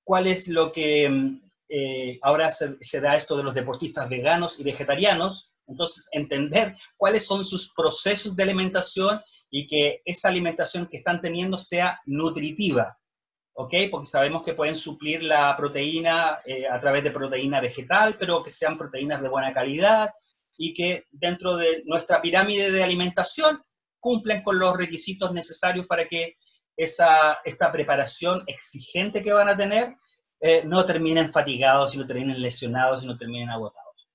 cuál es lo que ahora se da esto de los deportistas veganos y vegetarianos, entonces entender cuáles son sus procesos de alimentación y que esa alimentación que están teniendo sea nutritiva. ¿Ok? Porque sabemos que pueden suplir la proteína a través de proteína vegetal, pero que sean proteínas de buena calidad y que dentro de nuestra pirámide de alimentación cumplen con los requisitos necesarios para que esta preparación exigente que van a tener no terminen fatigados, y no terminen lesionados, y no terminen agotados.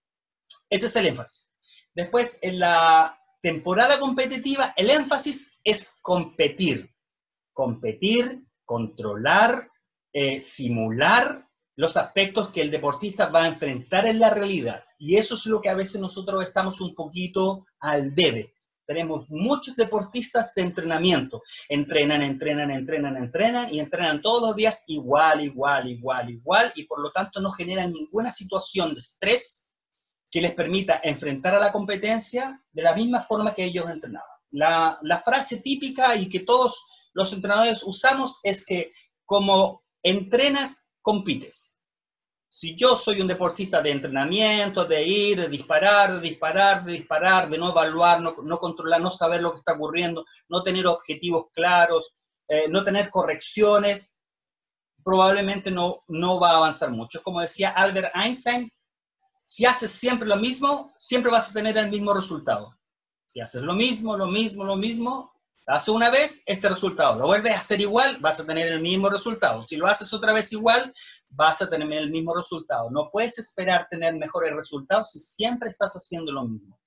Ese es el énfasis. Después, en la temporada competitiva, el énfasis es competir. Competir, controlar, simular los aspectos que el deportista va a enfrentar en la realidad. Y eso es lo que a veces nosotros estamos un poquito al debe. Tenemos muchos deportistas de entrenamiento. Entrenan y entrenan todos los días igual, y por lo tanto no generan ninguna situación de estrés que les permita enfrentar a la competencia de la misma forma que ellos entrenaban. La frase típica y que todos los entrenadores usamos es que como entrenas, compites. Si yo soy un deportista de entrenamiento, de ir, de disparar, de no evaluar, no controlar, no saber lo que está ocurriendo, no tener objetivos claros, no tener correcciones, probablemente no va a avanzar mucho. Como decía Albert Einstein, si haces siempre lo mismo, siempre vas a tener el mismo resultado. Si haces lo mismo, haces una vez, este resultado. Lo vuelves a hacer igual, vas a tener el mismo resultado. Si lo haces otra vez igual, vas a tener el mismo resultado. No puedes esperar tener mejores resultados si siempre estás haciendo lo mismo.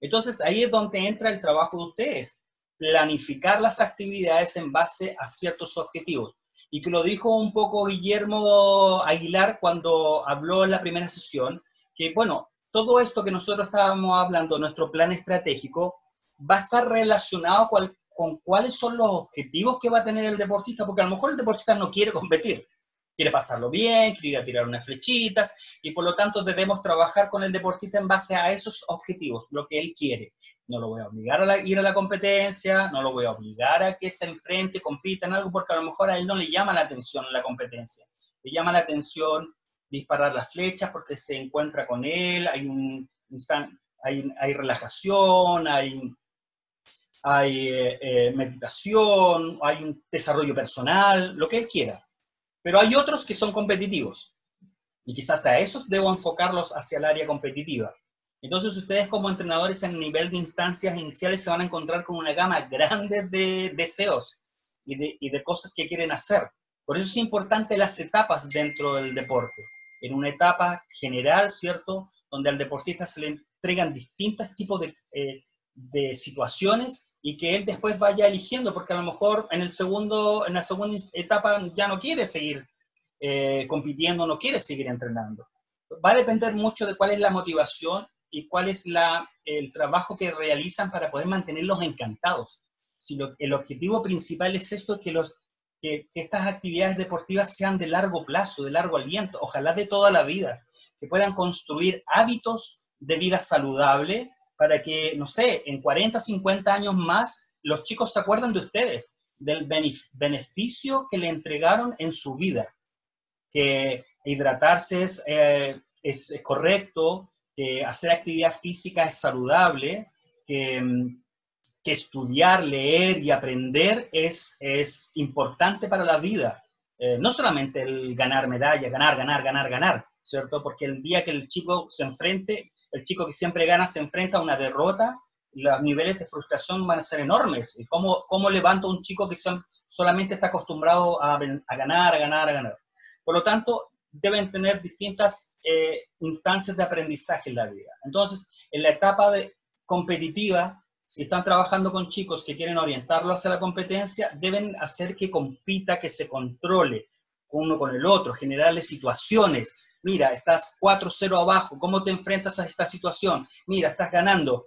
Entonces, ahí es donde entra el trabajo de ustedes. Planificar las actividades en base a ciertos objetivos. Y que lo dijo un poco Guillermo Aguilar cuando habló en la primera sesión, que bueno, todo esto que nosotros estábamos hablando, nuestro plan estratégico, va a estar relacionado con cuáles son los objetivos que va a tener el deportista, porque a lo mejor el deportista no quiere competir, quiere pasarlo bien, quiere ir a tirar unas flechitas, y por lo tanto debemos trabajar con el deportista en base a esos objetivos, lo que él quiere. No lo voy a obligar a ir a la competencia, no lo voy a obligar a que se enfrente, compita en algo, porque a lo mejor a él no le llama la atención la competencia. Le llama la atención disparar las flechas porque se encuentra con él, hay relajación, hay meditación, hay un desarrollo personal, lo que él quiera. Pero hay otros que son competitivos. Y quizás a esos debo enfocarlos hacia el área competitiva. Entonces ustedes como entrenadores en nivel de instancias iniciales se van a encontrar con una gama grande de deseos y de cosas que quieren hacer. Por eso es importante las etapas dentro del deporte. En una etapa general, ¿cierto?, donde al deportista se le entregan distintos tipos de situaciones y que él después vaya eligiendo, porque a lo mejor en la segunda etapa ya no quiere seguir compitiendo, no quiere seguir entrenando. Va a depender mucho de cuál es la motivación y cuál es el trabajo que realizan para poder mantenerlos encantados. Si el objetivo principal es esto, que estas actividades deportivas sean de largo plazo, de largo aliento, ojalá de toda la vida, que puedan construir hábitos de vida saludable para que, no sé, en 40, 50 años más, los chicos se acuerdan de ustedes, del beneficio que le entregaron en su vida, que hidratarse es correcto, que hacer actividad física es saludable, que estudiar, leer y aprender es importante para la vida. No solamente el ganar medallas, ganar, ¿cierto? Porque el día que el chico el chico que siempre gana se enfrenta a una derrota, los niveles de frustración van a ser enormes. ¿Cómo levanta un chico que solamente está acostumbrado a ganar? Por lo tanto, deben tener distintas instancias de aprendizaje en la vida. Entonces, en la etapa competitiva, si están trabajando con chicos que quieren orientarlo hacia la competencia, deben hacer que compita, que se controle uno con el otro, generarle situaciones. Mira, estás 4-0 abajo, ¿cómo te enfrentas a esta situación? Mira, estás ganando,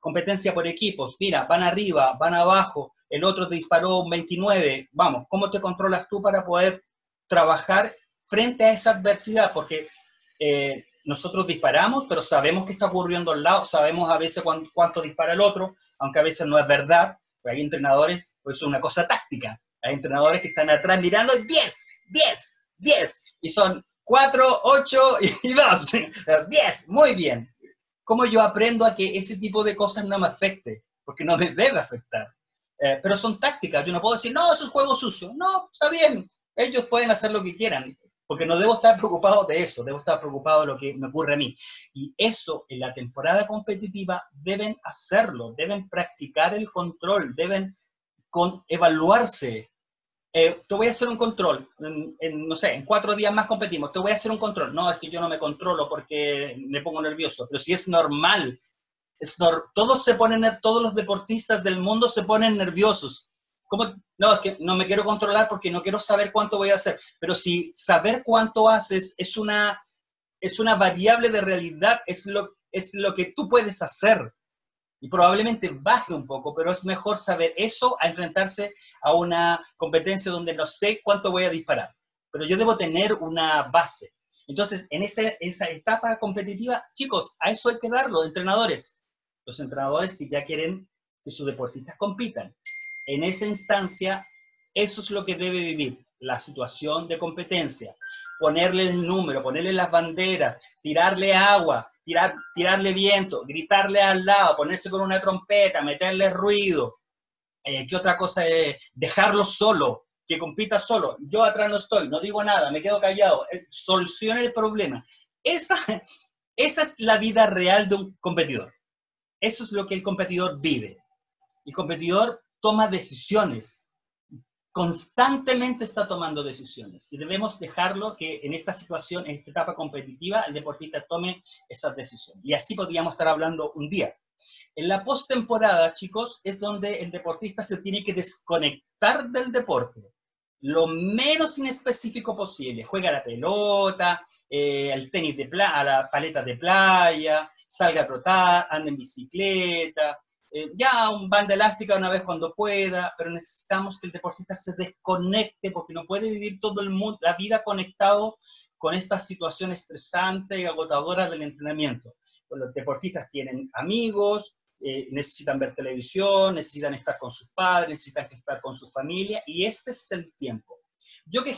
competencia por equipos, mira, van arriba, van abajo, el otro te disparó un 29, vamos, ¿cómo te controlas tú para poder trabajar frente a esa adversidad? Porque nosotros disparamos, pero sabemos qué está ocurriendo al lado, sabemos a veces cuánto dispara el otro, aunque a veces no es verdad. Hay entrenadores, pues es una cosa táctica, hay entrenadores que están atrás mirando 10, y son 4, 8 y 2, 10, muy bien. ¿Cómo yo aprendo a que ese tipo de cosas no me afecte? Porque no me debe afectar. Pero son tácticas, yo no puedo decir, no, eso es juego sucio. No, está bien, ellos pueden hacer lo que quieran, porque no debo estar preocupado de eso, debo estar preocupado de lo que me ocurre a mí. Y eso en la temporada competitiva deben hacerlo, deben practicar el control, deben evaluarse. Te voy a hacer un control, no sé, en 4 días más competimos, te voy a hacer un control. No, es que yo no me controlo porque me pongo nervioso, pero si es normal, todos los deportistas del mundo se ponen nerviosos. ¿Cómo? No, es que no me quiero controlar porque no quiero saber cuánto voy a hacer. Pero si saber cuánto haces es una variable de realidad, es lo que tú puedes hacer. Y probablemente baje un poco, pero es mejor saber eso a enfrentarse a una competencia donde no sé cuánto voy a disparar. Pero yo debo tener una base. Entonces, en esa etapa competitiva, chicos, a eso hay que darlo, entrenadores. Los entrenadores que ya quieren que sus deportistas compitan. En esa instancia, eso es lo que debe vivir, la situación de competencia. Ponerle el número, ponerle las banderas, tirarle agua, tirarle viento, gritarle al lado, ponerse con una trompeta, meterle ruido. ¿Qué otra cosa es? Dejarlo solo, que compita solo. Yo atrás no estoy, no digo nada, me quedo callado. Solucione el problema. Esa es la vida real de un competidor. Eso es lo que el competidor vive. El competidor toma decisiones. Constantemente está tomando decisiones y debemos dejarlo que en esta situación, en esta etapa competitiva, el deportista tome esas decisiones. Y así podríamos estar hablando un día. En la postemporada, chicos, es donde el deportista se tiene que desconectar del deporte, lo menos inespecífico posible. Juega a la pelota, al tenis a la paleta de playa, salga a trotar, anda en bicicleta, ya un banda elástica una vez cuando pueda, pero necesitamos que el deportista se desconecte porque no puede vivir todo el mundo, la vida conectado con esta situación estresante y agotadora del entrenamiento. Pues los deportistas tienen amigos, necesitan ver televisión, necesitan estar con sus padres, necesitan estar con su familia, y este es el tiempo. Yo que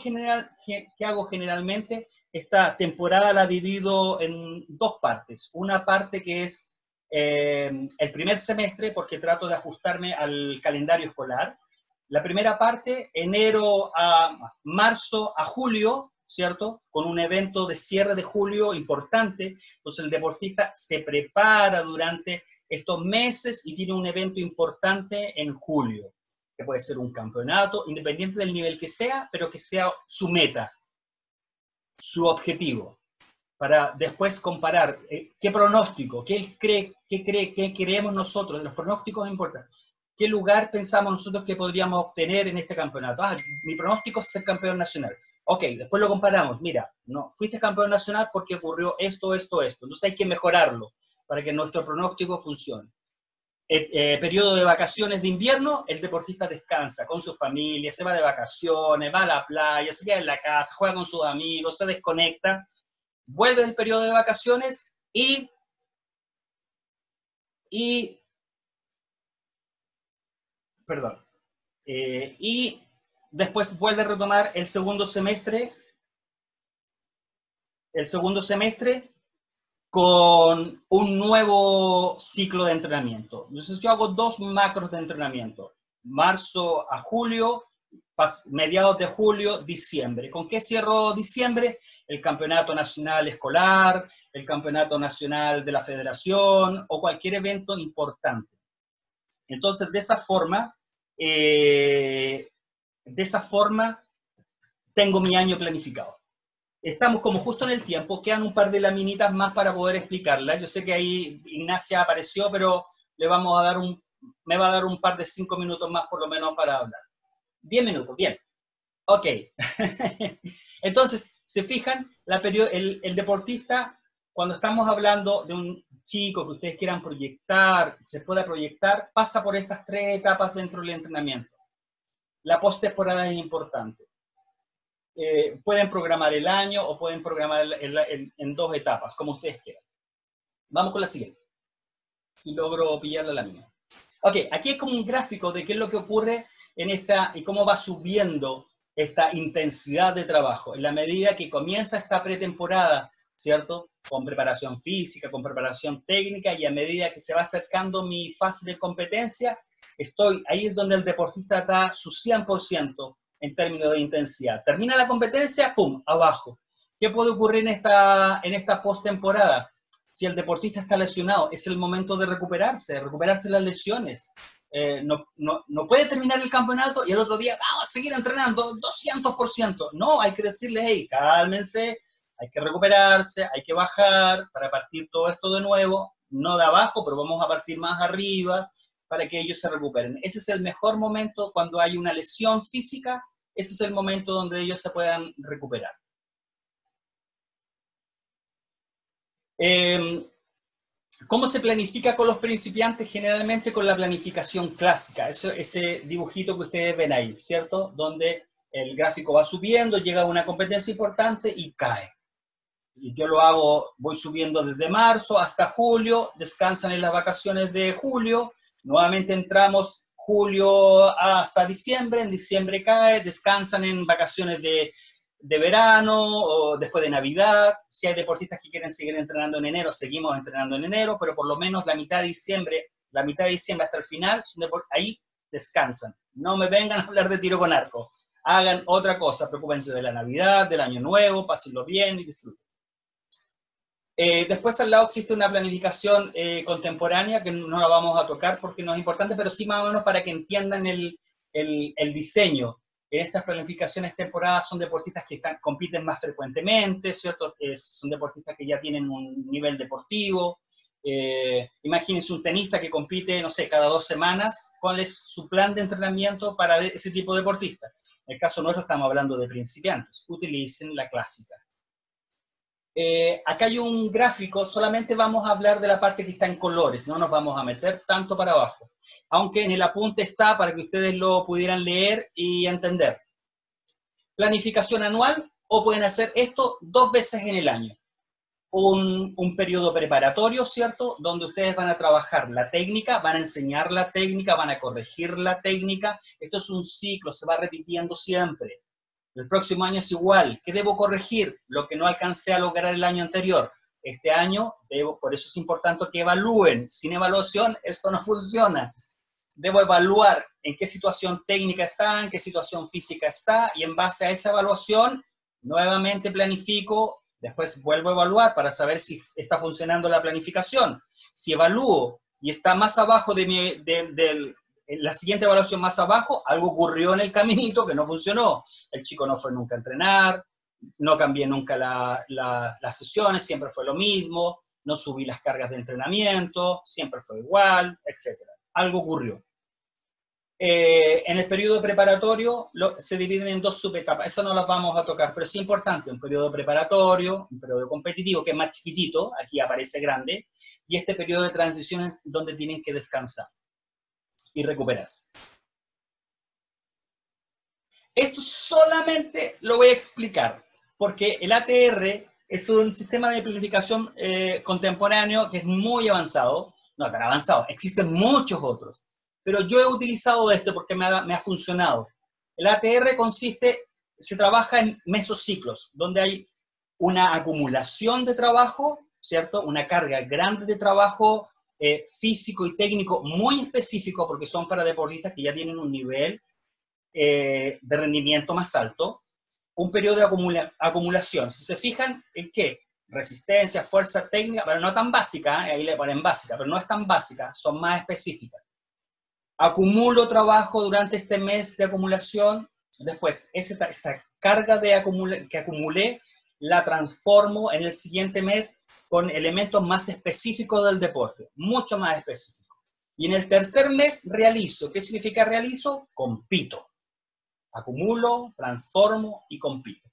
hago generalmente, esta temporada la divido en dos partes. Una parte que es el primer semestre, porque trato de ajustarme al calendario escolar. La primera parte, enero a marzo a julio, ¿cierto? Con un evento de cierre de julio importante. Entonces el deportista se prepara durante estos meses y tiene un evento importante en julio, que puede ser un campeonato, independiente del nivel que sea, pero que sea su meta, su objetivo, para después comparar qué pronóstico, qué creemos nosotros, de los pronósticos es importante. ¿Qué lugar pensamos nosotros que podríamos obtener en este campeonato? Mi pronóstico es ser campeón nacional. Ok, después lo comparamos. Mira, no, fuiste campeón nacional porque ocurrió esto, esto, esto. Entonces hay que mejorarlo para que nuestro pronóstico funcione. Periodo de vacaciones de invierno, el deportista descansa con su familia, se va de vacaciones, va a la playa, se queda en la casa, juega con sus amigos, se desconecta, vuelve del periodo de vacaciones y perdón, y después vuelve a retomar el segundo semestre con un nuevo ciclo de entrenamiento. Entonces yo hago 2 macros de entrenamiento, marzo a julio, mediados de julio, diciembre. ¿Con qué cierro diciembre? El campeonato nacional escolar, el campeonato nacional de la federación o cualquier evento importante. Entonces, de esa forma tengo mi año planificado. Estamos como justo en el tiempo, quedan un par de laminitas más para poder explicarlas. Yo sé que ahí Ignacia apareció, pero me va a dar un par de 5 minutos más por lo menos para hablar. 10 minutos, bien. Ok. Entonces, se fijan, el deportista, cuando estamos hablando de un chico que ustedes quieran proyectar, se pueda proyectar, pasa por estas 3 etapas dentro del entrenamiento. La postemporada es importante. Pueden programar el año o pueden programar en 2 etapas, como ustedes quieran. Vamos con la siguiente. Si logro pillar la lámina. Ok, aquí es como un gráfico de qué es lo que ocurre en esta y cómo va subiendo esta intensidad de trabajo. En la medida que comienza esta pretemporada, ¿cierto? Con preparación física, con preparación técnica, y a medida que se va acercando mi fase de competencia, ahí es donde el deportista está su 100% en términos de intensidad. Termina la competencia, ¡pum!, abajo. ¿Qué puede ocurrir en esta postemporada? Si el deportista está lesionado, es el momento de recuperarse las lesiones. No puede terminar el campeonato y el otro día vamos a seguir entrenando 200%. No, hay que decirle, hey, cálmense, hay que recuperarse, hay que bajar para partir todo esto de nuevo, no de abajo, pero vamos a partir más arriba para que ellos se recuperen. Ese es el mejor momento cuando hay una lesión física, ese es el momento donde ellos se puedan recuperar. ¿Cómo se planifica con los principiantes? Generalmente con la planificación clásica, ese dibujito que ustedes ven ahí, ¿cierto? Donde el gráfico va subiendo, llega a una competencia importante y cae. Y yo lo hago, voy subiendo desde marzo hasta julio, descansan en las vacaciones de julio, nuevamente entramos julio hasta diciembre, en diciembre cae, descansan en vacaciones de verano o después de Navidad. Si hay deportistas que quieren seguir entrenando en enero, seguimos entrenando en enero, pero por lo menos la mitad de diciembre hasta el final, ahí descansan. No me vengan a hablar de tiro con arco. Hagan otra cosa, preocúpense de la Navidad, del Año Nuevo, pásenlo bien y disfruten. Después al lado existe una planificación contemporánea que no la vamos a tocar porque no es importante, pero sí más o menos para que entiendan el diseño. Estas planificaciones temporadas son deportistas que compiten más frecuentemente, ¿cierto? Son deportistas que ya tienen un nivel deportivo. Imagínense un tenista que compite, no sé, cada 2 semanas. ¿Cuál es su plan de entrenamiento para ese tipo de deportistas? En el caso nuestro estamos hablando de principiantes. Utilicen la clásica. Acá hay un gráfico, solamente vamos a hablar de la parte que está en colores, no nos vamos a meter tanto para abajo, aunque en el apunte está para que ustedes lo pudieran leer y entender. Planificación anual, o pueden hacer esto 2 veces en el año. Un periodo preparatorio, ¿cierto? Donde ustedes van a trabajar la técnica, van a enseñar la técnica, van a corregir la técnica. Esto es un ciclo, se va repitiendo siempre. El próximo año es igual. ¿Qué debo corregir? Lo que no alcancé a lograr el año anterior. Este año por eso es importante que evalúen. Sin evaluación esto no funciona. Debo evaluar en qué situación técnica está, en qué situación física está, y en base a esa evaluación, nuevamente planifico, después vuelvo a evaluar para saber si está funcionando la planificación. Si evalúo y está más abajo de la siguiente evaluación más abajo, algo ocurrió en el caminito que no funcionó. El chico no fue nunca a entrenar, no cambié nunca las sesiones, siempre fue lo mismo, no subí las cargas de entrenamiento, siempre fue igual, etc. Algo ocurrió. En el periodo preparatorio se dividen en dos subetapas, eso no las vamos a tocar, pero es importante, un periodo preparatorio, un periodo competitivo que es más chiquitito, aquí aparece grande, y este periodo de transición donde tienen que descansar y recuperarse. Esto solamente lo voy a explicar, porque el ATR es un sistema de planificación contemporáneo que es muy avanzado, no tan avanzado, existen muchos otros, pero yo he utilizado este porque me ha funcionado. El ATR se trabaja en mesociclos, donde hay una acumulación de trabajo, ¿cierto? Una carga grande de trabajo físico y técnico muy específico, porque son para deportistas que ya tienen un nivel de rendimiento más alto, un periodo de acumulación. Si se fijan en qué, resistencia, fuerza técnica, pero no tan básica, ahí le ponen básica, pero no es tan básica, son más específicas. Acumulo trabajo durante este mes de acumulación, después esa carga que acumulé la transformo en el siguiente mes con elementos más específicos del deporte, mucho más específicos. Y en el tercer mes realizo. ¿Qué significa realizo? Compito. Acumulo, transformo y compito.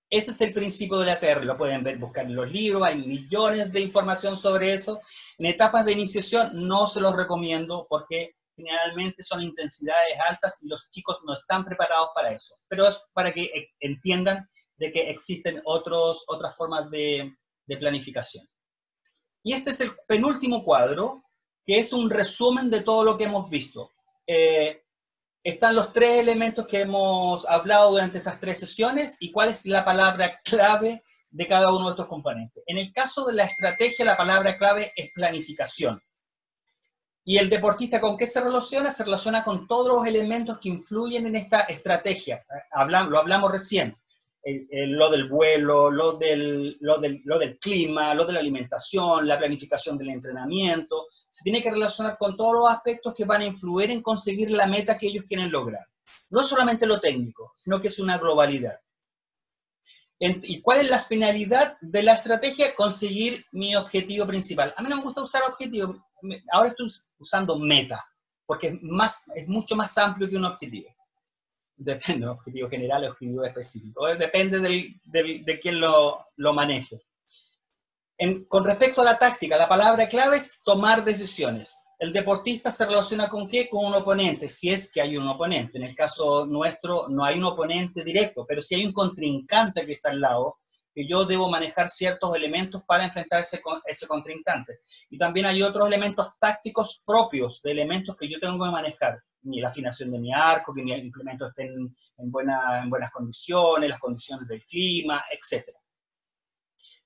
Ese es el principio del ATR, lo pueden ver, buscar en los libros, hay millones de información sobre eso. En etapas de iniciación no se los recomiendo porque generalmente son intensidades altas y los chicos no están preparados para eso. Pero es para que entiendan de que existen otras formas de planificación. Y este es el penúltimo cuadro, que es un resumen de todo lo que hemos visto. Están los tres elementos que hemos hablado durante estas 3 sesiones y cuál es la palabra clave de cada uno de estos componentes. En el caso de la estrategia, la palabra clave es planificación. ¿Y el deportista con qué se relaciona? Se relaciona con todos los elementos que influyen en esta estrategia. Lo hablamos recién. Lo del vuelo, lo del clima, lo de la alimentación, la planificación del entrenamiento. Se tiene que relacionar con todos los aspectos que van a influir en conseguir la meta que ellos quieren lograr. No es solamente lo técnico, sino que es una globalidad. ¿Y cuál es la finalidad de la estrategia? Conseguir mi objetivo principal. A mí no me gusta usar objetivo, ahora estoy usando meta, porque es mucho más amplio que un objetivo. Depende, objetivo general o objetivo específico. Depende de quién lo maneje. Con respecto a la táctica, la palabra clave es tomar decisiones. El deportista se relaciona ¿con qué? Con un oponente, si es que hay un oponente. En el caso nuestro no hay un oponente directo, pero si hay un contrincante que está al lado, que yo debo manejar ciertos elementos para enfrentar ese contrincante. Y también hay otros elementos tácticos propios, de elementos que yo tengo que manejar. La afinación de mi arco, que mis implementos estén en buenas condiciones, las condiciones del clima, etc.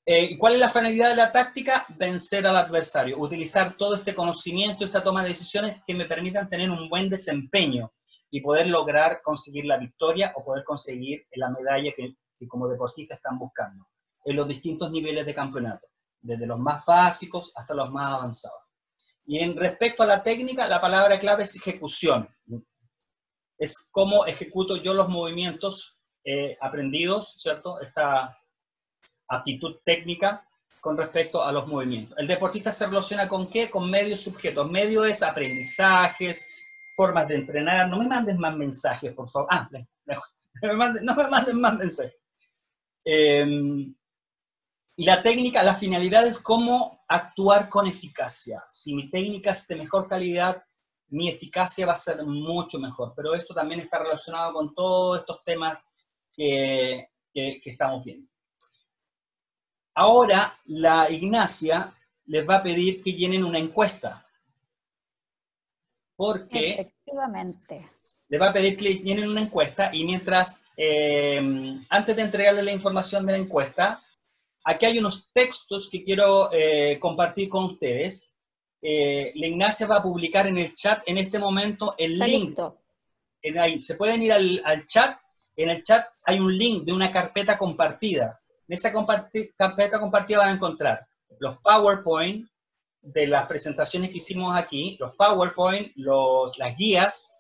¿Y cuál es la finalidad de la táctica? Vencer al adversario, utilizar todo este conocimiento, esta toma de decisiones que me permitan tener un buen desempeño y poder lograr conseguir la victoria o poder conseguir la medalla que como deportistas están buscando en los distintos niveles de campeonato, desde los más básicos hasta los más avanzados. Y en respecto a la técnica, la palabra clave es ejecución. Es cómo ejecuto yo los movimientos aprendidos, ¿cierto? Esta aptitud técnica con respecto a los movimientos. El deportista se relaciona ¿con qué? Con medios subjetos. Medio es aprendizajes, formas de entrenar. No me manden más mensajes, por favor. No me manden más mensajes. Y la técnica, la finalidad es cómo actuar con eficacia. Si mi técnica es de mejor calidad, mi eficacia va a ser mucho mejor. Pero esto también está relacionado con todos estos temas que estamos viendo. Ahora, la Ignacia les va a pedir que llenen una encuesta. Porque efectivamente, le va a pedir que llenen una encuesta y mientras, antes de entregarle la información de la encuesta, aquí hay unos textos que quiero compartir con ustedes. La Ignacia va a publicar en el chat en este momento el Está link. listo. Ahí, se pueden ir al chat. En el chat hay un link de una carpeta compartida. En esa carpeta compartida van a encontrar los PowerPoint de las presentaciones que hicimos aquí, los PowerPoint, las guías,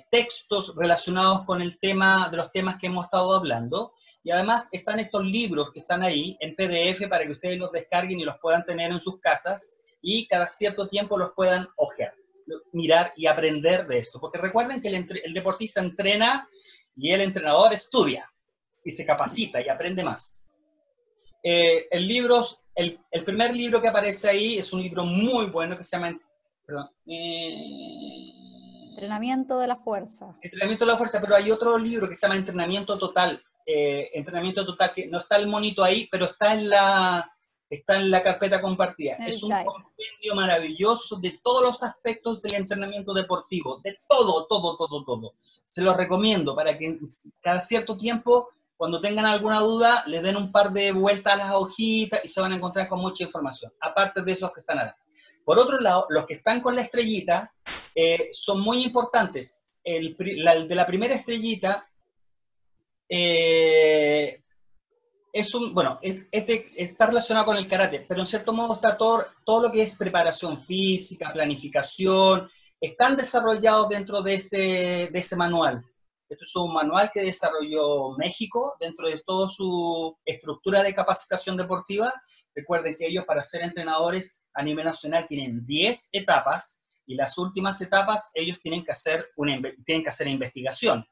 textos relacionados con el tema, de los temas que hemos estado hablando, y además están estos libros que están ahí en PDF para que ustedes los descarguen y los puedan tener en sus casas, y cada cierto tiempo los puedan ojear, mirar y aprender de esto, porque recuerden que el deportista entrena y el entrenador estudia, y se capacita y aprende más. El primer libro que aparece ahí es un libro muy bueno que se llama Entrenamiento de la fuerza. Entrenamiento de la fuerza, pero hay otro libro que se llama Entrenamiento Total. Entrenamiento Total, que no está el monito ahí, pero está en la carpeta compartida. Es un compendio maravilloso de todos los aspectos del entrenamiento deportivo, de todo, todo, todo, todo. Se los recomiendo para que cada cierto tiempo, cuando tengan alguna duda, le den un par de vueltas a las hojitas y se van a encontrar con mucha información, aparte de esos que están ahí. Por otro lado, los que están con la estrellita son muy importantes. El de la primera estrellita está relacionado con el karate, pero en cierto modo está todo lo que es preparación física, planificación, están desarrollados dentro de ese manual. Esto es un manual que desarrolló México dentro de toda su estructura de capacitación deportiva. Recuerden que ellos, para ser entrenadores a nivel nacional, tienen 10 etapas, y las últimas etapas ellos tienen que hacer investigación,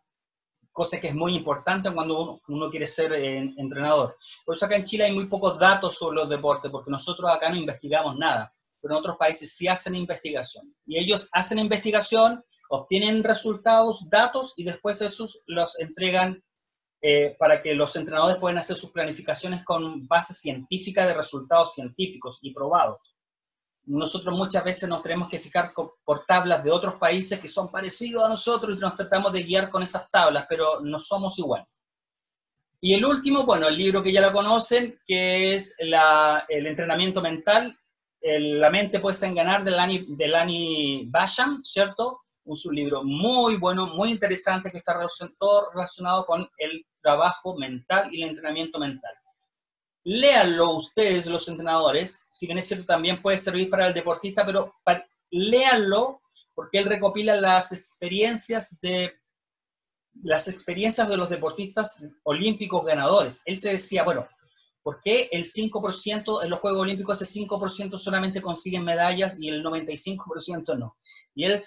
cosa que es muy importante cuando uno quiere ser entrenador. Por eso acá en Chile hay muy pocos datos sobre los deportes, porque nosotros acá no investigamos nada, pero en otros países sí hacen investigación. Y ellos hacen investigación, obtienen resultados, datos, y después esos los entregan para que los entrenadores puedan hacer sus planificaciones con base científica de resultados científicos y probados. Nosotros muchas veces nos tenemos que fijar por tablas de otros países que son parecidos a nosotros y nos tratamos de guiar con esas tablas, pero no somos iguales. Y el último, bueno, el libro que ya lo conocen, que es el entrenamiento mental, la mente puesta en ganar, de Lani Basham, ¿cierto? Un sublibro muy bueno, muy interesante, que está todo relacionado con el trabajo mental y el entrenamiento mental. Léanlo ustedes, los entrenadores, si bien es cierto también puede servir para el deportista, pero léanlo porque él recopila las experiencias de los deportistas olímpicos ganadores. Él se decía, bueno, ¿por qué el 5% en los Juegos Olímpicos, ese 5% solamente consiguen medallas y el 95% no? Y él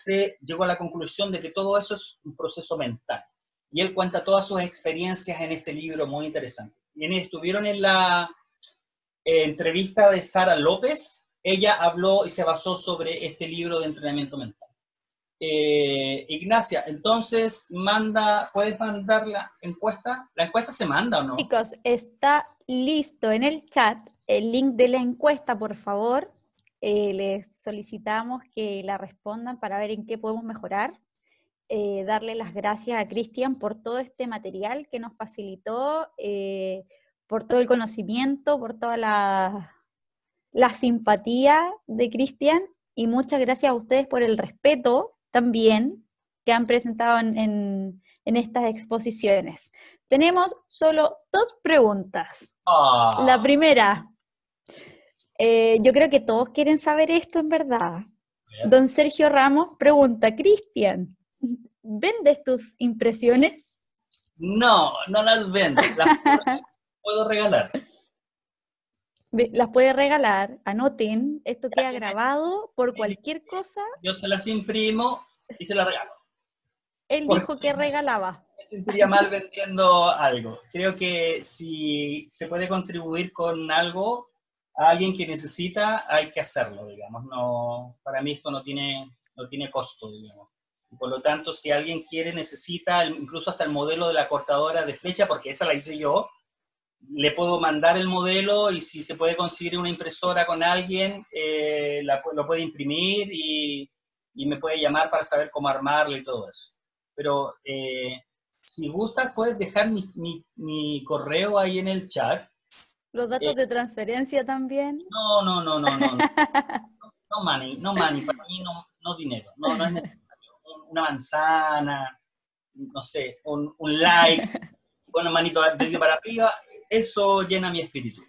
llegó a la conclusión de que todo eso es un proceso mental. Y él cuenta todas sus experiencias en este libro muy interesante. Y estuvieron en la entrevista de Sara López, ella habló y se basó sobre este libro de entrenamiento mental. Ignacia, entonces ¿puedes mandar la encuesta? ¿La encuesta se manda o no? Chicos, está listo en el chat el link de la encuesta, por favor. Les solicitamos que la respondan para ver en qué podemos mejorar. Darle las gracias a Cristian por todo este material que nos facilitó, por todo el conocimiento, por toda la simpatía de Cristian, y muchas gracias a ustedes por el respeto también que han presentado en estas exposiciones. Tenemos solo 2 preguntas. La primera, yo creo que todos quieren saber esto en verdad. Don Sergio Ramos pregunta, Cristian, ¿vendes tus impresiones? No, no las vendo, las puedo regalar. Las puede regalar, anoten, esto queda grabado por cualquier cosa. Yo se las imprimo y se las regalo. Él dijo que regalaba. Me sentiría mal vendiendo algo. Creo que si se puede contribuir con algo a alguien que necesita, hay que hacerlo, digamos. No, para mí esto no tiene costo, digamos. Por lo tanto, si alguien quiere, necesita, incluso hasta el modelo de la cortadora de flecha, porque esa la hice yo, le puedo mandar el modelo, y si se puede conseguir una impresora con alguien, lo puede imprimir y me puede llamar para saber cómo armarlo y todo eso. pero si gustas puedes dejar mi correo ahí en el chat. ¿Los datos de transferencia también? No, no, no, no, no, no, no money, no money, para mí no dinero, no es necesario. Una manzana, no sé, un like, una manito de dedito para arriba, eso llena mi espíritu.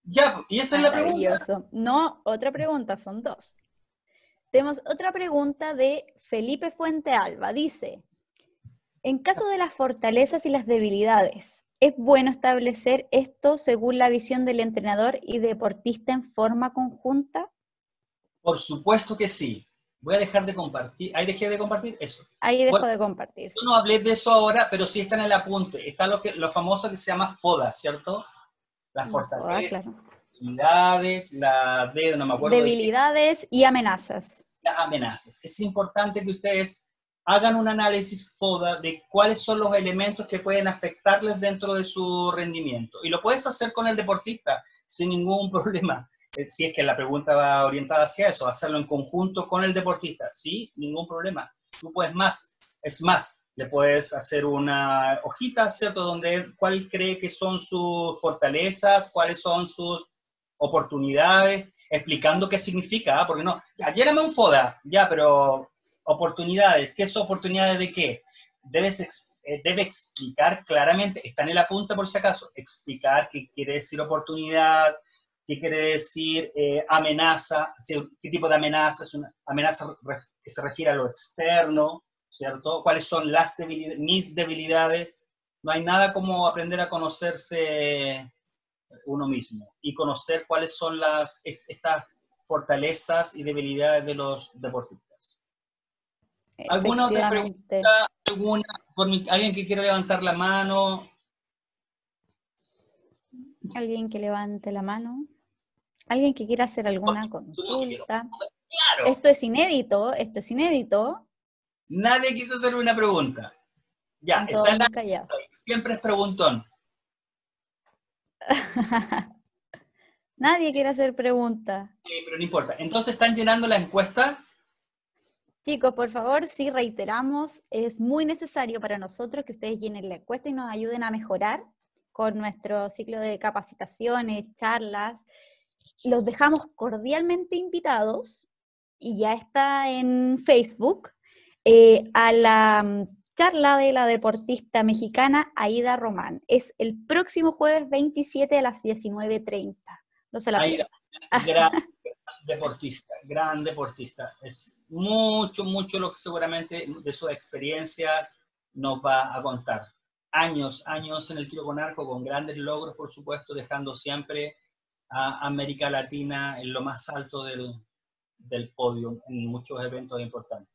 Ya, y esa es la pregunta. Maravilloso. No, otra pregunta, son dos. Tenemos otra pregunta de Felipe Fuente Alba. Dice, en caso de las fortalezas y las debilidades, ¿es bueno establecer esto según la visión del entrenador y deportista en forma conjunta? Por supuesto que sí. Voy a dejar de compartir. ¿Ahí dejé de compartir? Eso. Ahí dejo Bueno, de compartir. yo no hablé de eso ahora, pero sí está en el apunte. Está lo famoso que se llama FODA, ¿cierto? Las fortalezas, Claro. debilidades, la D, no me acuerdo de qué. Debilidades y amenazas. Las amenazas. Es importante que ustedes hagan un análisis FODA de cuáles son los elementos que pueden afectarles dentro de su rendimiento. Y lo puedes hacer con el deportista sin ningún problema. Si es que la pregunta va orientada hacia eso, hacerlo en conjunto con el deportista. Sí, ningún problema. Tú puedes más. Es más, le puedes hacer una hojita, ¿cierto? Donde cuál cree que son sus fortalezas, cuáles son sus oportunidades, explicando qué significa, porque no, ya, lléname un FODA, ya, pero oportunidades, ¿qué son oportunidades de qué? Debe explicar claramente, está en el apunte por si acaso, explicar qué quiere decir oportunidad, qué quiere decir amenaza, qué tipo de amenaza, es una amenaza que se refiere a lo externo, ¿cierto? ¿Cuáles son mis debilidades? No hay nada como aprender a conocerse uno mismo y conocer cuáles son estas fortalezas y debilidades de los deportistas. ¿Alguna otra pregunta? ¿Alguien que quiera levantar la mano? ¿Alguien que levante la mano? ¿Alguien que quiera hacer alguna consulta? Claro. Esto es inédito, esto es inédito. Nadie quiso hacerme una pregunta. Ya, Están todos muy callados. Siempre es preguntón. Nadie quiere hacer preguntas. Pero no importa. Entonces, ¿están llenando la encuesta? Chicos, por favor, sí, reiteramos, es muy necesario para nosotros que ustedes llenen la encuesta y nos ayuden a mejorar con nuestro ciclo de capacitaciones, charlas. Los dejamos cordialmente invitados, y ya está en Facebook, a la charla de la deportista mexicana Aida Román. Es el próximo jueves 27 a las 19:30. No se la pierdan. Gran deportista. Es mucho lo que seguramente de sus experiencias nos va a contar. Años en el tiro con arco, con grandes logros, por supuesto, dejando siempre a América Latina en lo más alto del podio en muchos eventos importantes.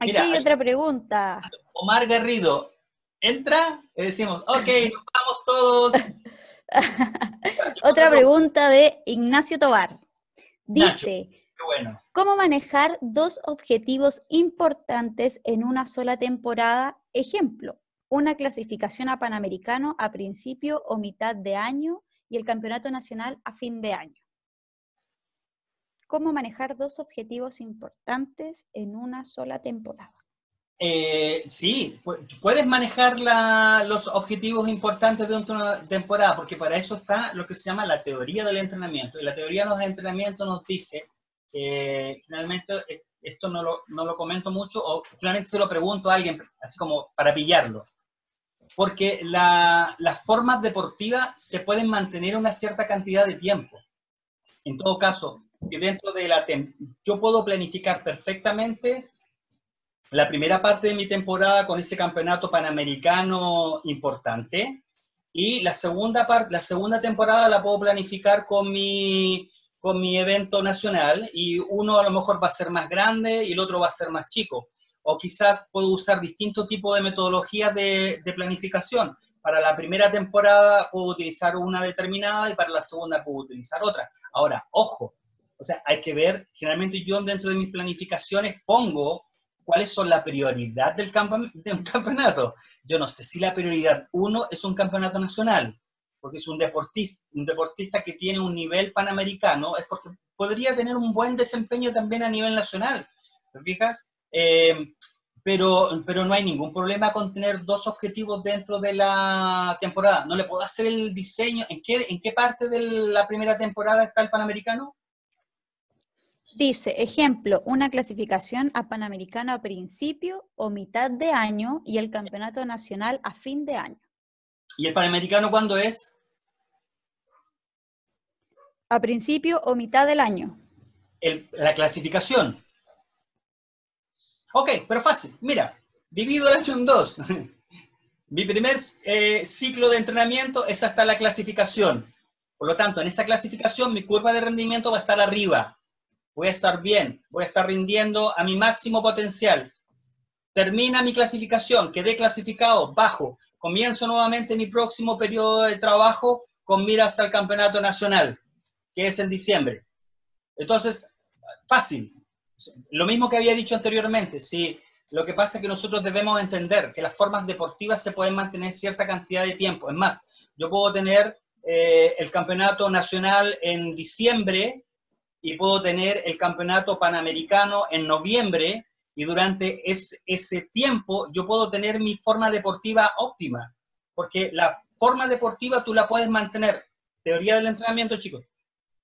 Aquí hay otra pregunta. Omar Garrido, ¿entra? Y decimos, ok, nos vamos todos. Otra pregunta de Ignacio Tobar. Nacho, Dice, qué bueno. ¿Cómo manejar dos objetivos importantes en una sola temporada? Ejemplo, una clasificación a Panamericano a principio o mitad de año y el Campeonato Nacional a fin de año. ¿Cómo manejar dos objetivos importantes en una sola temporada? Sí, puedes manejar los objetivos importantes de una temporada, porque para eso está lo que se llama la teoría del entrenamiento. Y la teoría del entrenamiento nos dice, finalmente, esto no lo comento mucho, o finalmente se lo pregunto a alguien, así como para pillarlo. Porque las formas deportivas se pueden mantener una cierta cantidad de tiempo. En todo caso, dentro de yo puedo planificar perfectamente la primera parte de mi temporada con ese campeonato panamericano importante, y la segunda temporada la puedo planificar con mi evento nacional, y uno a lo mejor va a ser más grande y el otro va a ser más chico. O quizás puedo usar distintos tipos de metodologías de planificación. Para la primera temporada puedo utilizar una determinada y para la segunda puedo utilizar otra. Ahora, ojo, o sea, hay que ver, generalmente yo dentro de mis planificaciones pongo cuáles son la prioridad de un campeonato. Yo no sé si la prioridad 1 es un campeonato nacional, porque es un deportista que tiene un nivel panamericano, es porque podría tener un buen desempeño también a nivel nacional. ¿Te fijas? pero no hay ningún problema con tener 2 objetivos dentro de la temporada. ¿No le puedo hacer el diseño? ¿En qué parte de la primera temporada está el Panamericano? Dice, ejemplo, una clasificación a Panamericano a principio o mitad de año y el Campeonato Nacional a fin de año. ¿Y el Panamericano cuándo es? A principio o mitad del año. La clasificación. Ok, pero fácil. Mira, divido el año en 2. Mi primer ciclo de entrenamiento es hasta la clasificación. Por lo tanto, en esa clasificación mi curva de rendimiento va a estar arriba. Voy a estar bien, voy a estar rindiendo a mi máximo potencial. Termina mi clasificación, quedé clasificado, bajo. Comienzo nuevamente mi próximo periodo de trabajo con miras al campeonato nacional, que es en diciembre. Entonces, fácil. Lo mismo que había dicho anteriormente, sí. Lo que pasa es que nosotros debemos entender que las formas deportivas se pueden mantener cierta cantidad de tiempo. Es más, yo puedo tener el campeonato nacional en diciembre y puedo tener el campeonato panamericano en noviembre, y durante ese tiempo yo puedo tener mi forma deportiva óptima, porque la forma deportiva tú la puedes mantener. Teoría del entrenamiento, chicos.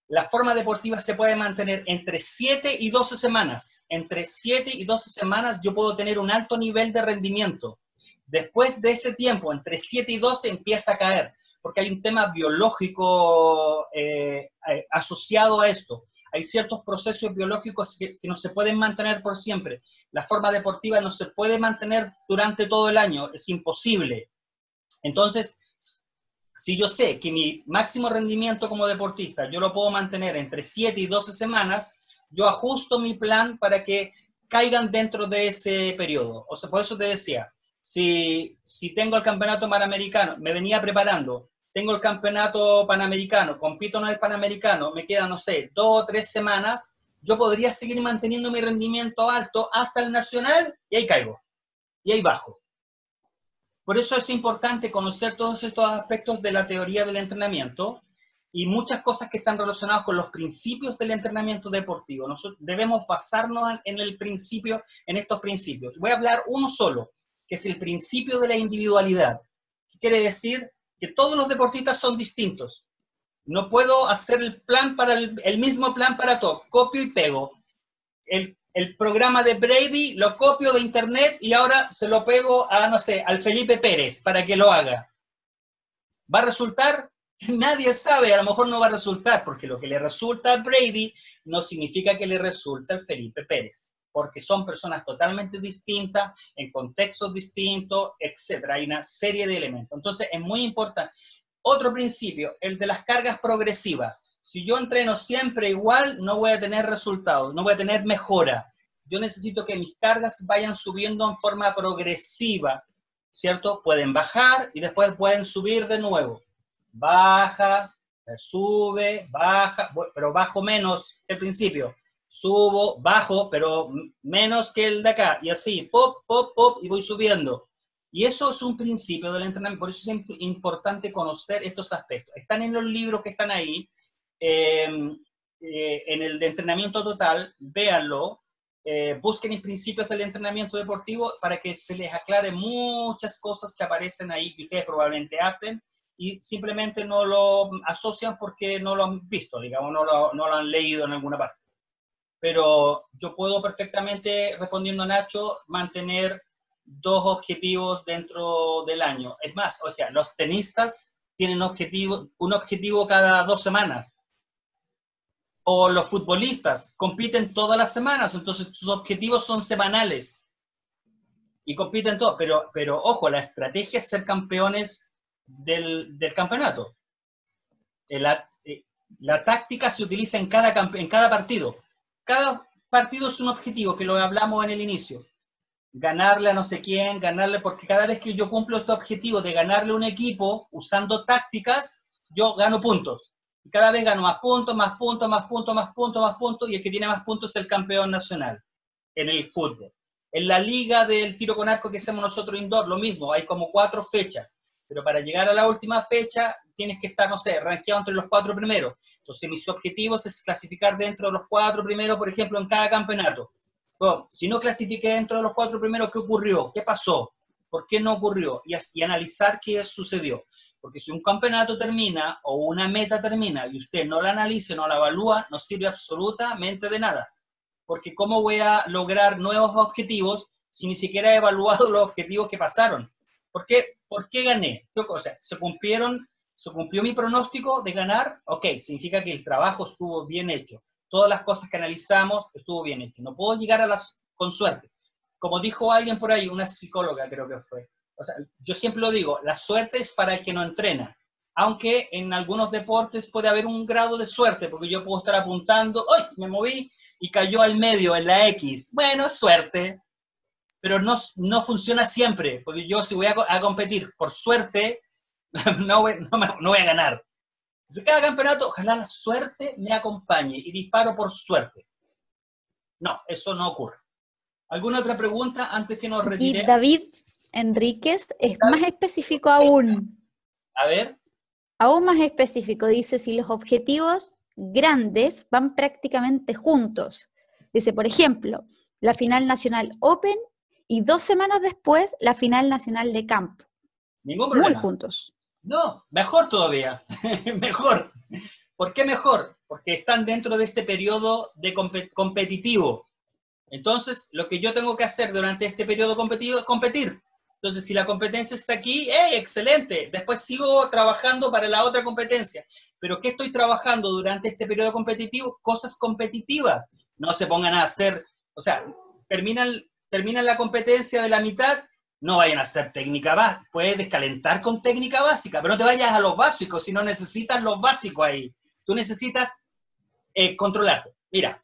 La forma deportiva se puede mantener entre 7 y 12 semanas. Entre 7 y 12 semanas yo puedo tener un alto nivel de rendimiento. Después de ese tiempo, entre 7 y 12 empieza a caer, porque hay un tema biológico asociado a esto. Hay ciertos procesos biológicos que no se pueden mantener por siempre. La forma deportiva no se puede mantener durante todo el año, es imposible. Entonces, si yo sé que mi máximo rendimiento como deportista yo lo puedo mantener entre 7 y 12 semanas, yo ajusto mi plan para que caigan dentro de ese periodo. O sea, por eso te decía, si tengo el campeonato panamericano, me venía preparando, tengo el campeonato panamericano, compito en el panamericano, me quedan, no sé, 2 o 3 semanas, yo podría seguir manteniendo mi rendimiento alto hasta el nacional y ahí caigo, y ahí bajo. Por eso es importante conocer todos estos aspectos de la teoría del entrenamiento y muchas cosas que están relacionadas con los principios del entrenamiento deportivo. Nosotros debemos basarnos en estos principios. Voy a hablar uno solo, que es el principio de la individualidad. ¿Qué quiere decir? Que todos los deportistas son distintos. No puedo hacer el mismo plan para todos. Copio y pego. El programa de Brady lo copio de internet y ahora se lo pego a, no sé, al Felipe Pérez para que lo haga. ¿Va a resultar? Nadie sabe, a lo mejor no va a resultar, porque lo que le resulta a Brady no significa que le resulta al Felipe Pérez, porque son personas totalmente distintas, en contextos distintos, etc. Hay una serie de elementos. Entonces, es muy importante. Otro principio, el de las cargas progresivas. Si yo entreno siempre igual, no voy a tener resultados, no voy a tener mejora. Yo necesito que mis cargas vayan subiendo en forma progresiva, ¿cierto? Pueden bajar y después pueden subir de nuevo. Baja, sube, baja, pero bajo menos que el principio. Subo, bajo, pero menos que el de acá. Y así, pop, pop, pop, y voy subiendo. Y eso es un principio del entrenamiento, por eso es importante conocer estos aspectos. Están en los libros que están ahí, en el de entrenamiento total, véanlo, busquen los principios del entrenamiento deportivo para que se les aclare muchas cosas que aparecen ahí que ustedes probablemente hacen y simplemente no lo asocian porque no lo han visto, digamos, no lo han leído en alguna parte. Pero yo puedo perfectamente, respondiendo a Nacho, mantener 2 objetivos dentro del año. Es más, o sea, los tenistas tienen un objetivo cada 2 semanas. O los futbolistas compiten todas las semanas, entonces sus objetivos son semanales. Y compiten todos, pero ojo, la estrategia es ser campeones del campeonato. La táctica se utiliza en cada partido. Cada partido es un objetivo, que lo hablamos en el inicio. Ganarle a no sé quién, ganarle, porque cada vez que yo cumplo este objetivo de ganarle a un equipo usando tácticas, yo gano puntos. Y cada vez gano más puntos, más puntos, más puntos, más puntos, más puntos, y el que tiene más puntos es el campeón nacional en el fútbol. En la liga del tiro con arco que hacemos nosotros indoor, lo mismo, hay como 4 fechas, pero para llegar a la última fecha tienes que estar, no sé, rankeado entre los 4 primeros. Entonces mis objetivos es clasificar dentro de los 4 primeros, por ejemplo, en cada campeonato. Bueno, si no clasifiqué dentro de los 4 primeros, ¿qué ocurrió? ¿Qué pasó? ¿Por qué no ocurrió? Y analizar qué sucedió. Porque si un campeonato termina o una meta termina y usted no la analiza, no la evalúa, no sirve absolutamente de nada. Porque ¿cómo voy a lograr nuevos objetivos si ni siquiera he evaluado los objetivos que pasaron? ¿Por qué gané? O sea, ¿se cumplió mi pronóstico de ganar? Ok, significa que el trabajo estuvo bien hecho. Todas las cosas que analizamos estuvo bien hecho. No puedo llegar con suerte. Como dijo alguien por ahí, una psicóloga creo que fue. O sea, yo siempre lo digo, la suerte es para el que no entrena. Aunque en algunos deportes puede haber un grado de suerte, porque yo puedo estar apuntando, ¡ay! Me moví y cayó al medio en la X. Bueno, es suerte, pero no funciona siempre, porque yo si voy a competir por suerte, no voy a ganar. Entonces, cada campeonato, ojalá la suerte me acompañe y disparo por suerte. No, eso no ocurre. ¿Alguna otra pregunta antes que nos Aquí retiremos? David Enríquez es más específico aún. A ver. Aún más específico, dice si los objetivos grandes van prácticamente juntos. Dice, por ejemplo, la final nacional Open y 2 semanas después la final nacional de campo. Ningún Muy problema. juntos. No, mejor todavía. Mejor. ¿Por qué mejor? Porque están dentro de este periodo de competitivo. Entonces, lo que yo tengo que hacer durante este periodo competitivo es competir. Entonces, si la competencia está aquí, ¡hey, excelente! Después sigo trabajando para la otra competencia. ¿Pero qué estoy trabajando durante este periodo competitivo? Cosas competitivas. No se pongan a hacer, o sea, terminan la competencia de la mitad, no vayan a hacer técnica básica. Puedes descalentar con técnica básica, pero no te vayas a los básicos si no necesitas los básicos ahí. Tú necesitas controlarte. Mira,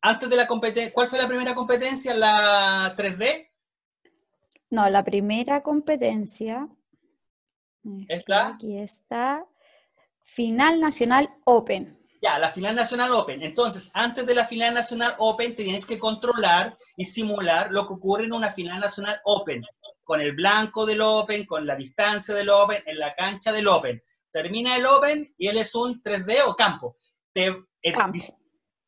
antes de la competencia, ¿cuál fue la primera competencia? ¿La 3D? No, la primera competencia, ¿Está? aquí está, Final Nacional Open. Ya, la final nacional Open. Entonces, antes de la final nacional Open, te tienes que controlar y simular lo que ocurre en una final nacional Open, con el blanco del Open, con la distancia del Open, en la cancha del Open. Termina el Open y él es un 3D o campo. Campo.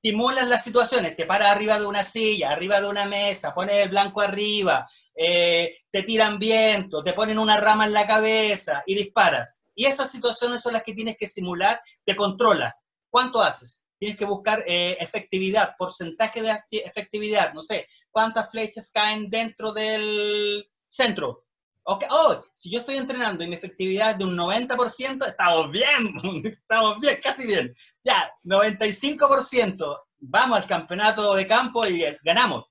Simulas las situaciones, te paras arriba de una silla, arriba de una mesa, pones el blanco arriba, te tiran viento, te ponen una rama en la cabeza y disparas. Y esas situaciones son las que tienes que simular, te controlas. ¿Cuánto haces? Tienes que buscar efectividad, porcentaje de efectividad, no sé, cuántas flechas caen dentro del centro. Okay. Oh, si yo estoy entrenando y mi efectividad es de un 90%, estamos bien, casi bien. Ya, 95%, vamos al campeonato de campo y ganamos.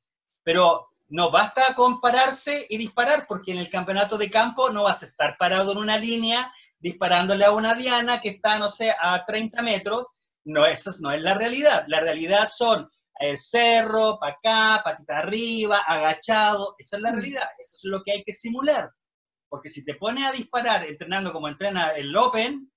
Pero no basta compararse y disparar, porque en el campeonato de campo no vas a estar parado en una línea disparándole a una diana que está, no sé, a 30 metros. No, eso no es la realidad. La realidad son el cerro, para acá, patita arriba, agachado. Esa es la realidad. Eso es lo que hay que simular. Porque si te pones a disparar entrenando como entrena el Open,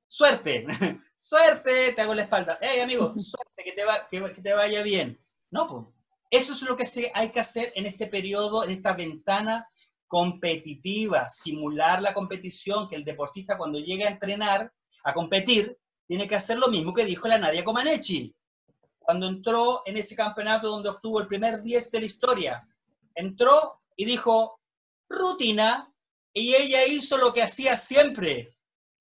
suerte, suerte, te hago la espalda. Hey, amigo, suerte, que te vaya bien. No, pues, eso es lo que hay que hacer en este periodo, en esta ventana competitiva, simular la competición, que el deportista cuando llega a entrenar, a competir, tiene que hacer lo mismo que dijo la Nadia Comaneci, cuando entró en ese campeonato donde obtuvo el primer 10 de la historia. Entró y dijo, rutina, y ella hizo lo que hacía siempre.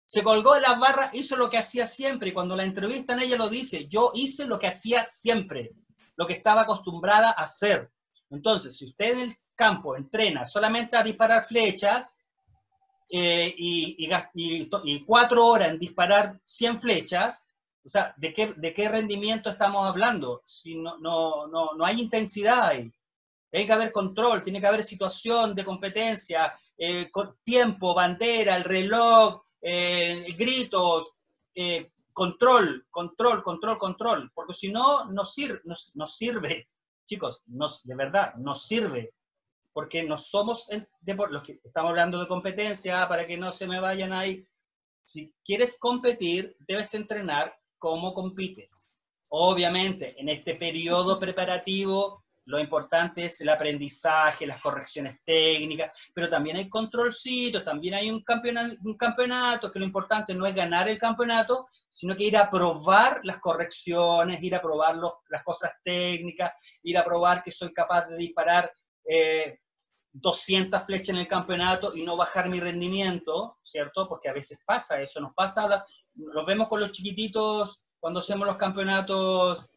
Se colgó de las barras, hizo lo que hacía siempre, y cuando la entrevistan ella lo dice, yo hice lo que hacía siempre, lo que estaba acostumbrada a hacer. Entonces, si usted en el campo entrena solamente a disparar flechas, y 4 horas en disparar 100 flechas, o sea, ¿de qué rendimiento estamos hablando? Si no hay intensidad ahí. Tiene que haber control, tiene que haber situación de competencia, tiempo, bandera, el reloj, gritos, control, porque si no, no sirve, chicos, de verdad, no sirve, porque no somos los que estamos hablando de competencia, para que no se me vayan ahí. Si quieres competir, debes entrenar como compites. Obviamente, en este periodo preparativo, lo importante es el aprendizaje, las correcciones técnicas, pero también hay controlcitos, también hay un campeonato, que lo importante no es ganar el campeonato, sino que ir a probar las correcciones, ir a probar las cosas técnicas, ir a probar que soy capaz de disparar 200 flechas en el campeonato y no bajar mi rendimiento, ¿cierto? Porque a veces pasa eso, nos pasa, lo vemos con los chiquititos cuando hacemos los campeonatos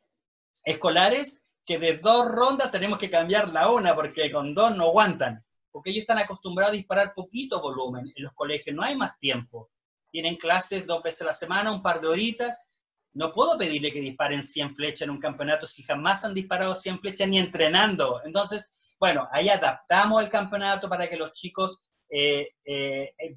escolares, que de 2 rondas tenemos que cambiar la una, porque con 2 no aguantan, porque ellos están acostumbrados a disparar poquito volumen, en los colegios no hay más tiempo, tienen clases 2 veces a la semana, un par de horitas, no puedo pedirle que disparen 100 flechas en un campeonato si jamás han disparado 100 flechas ni entrenando. Entonces, bueno, ahí adaptamos el campeonato para que los chicos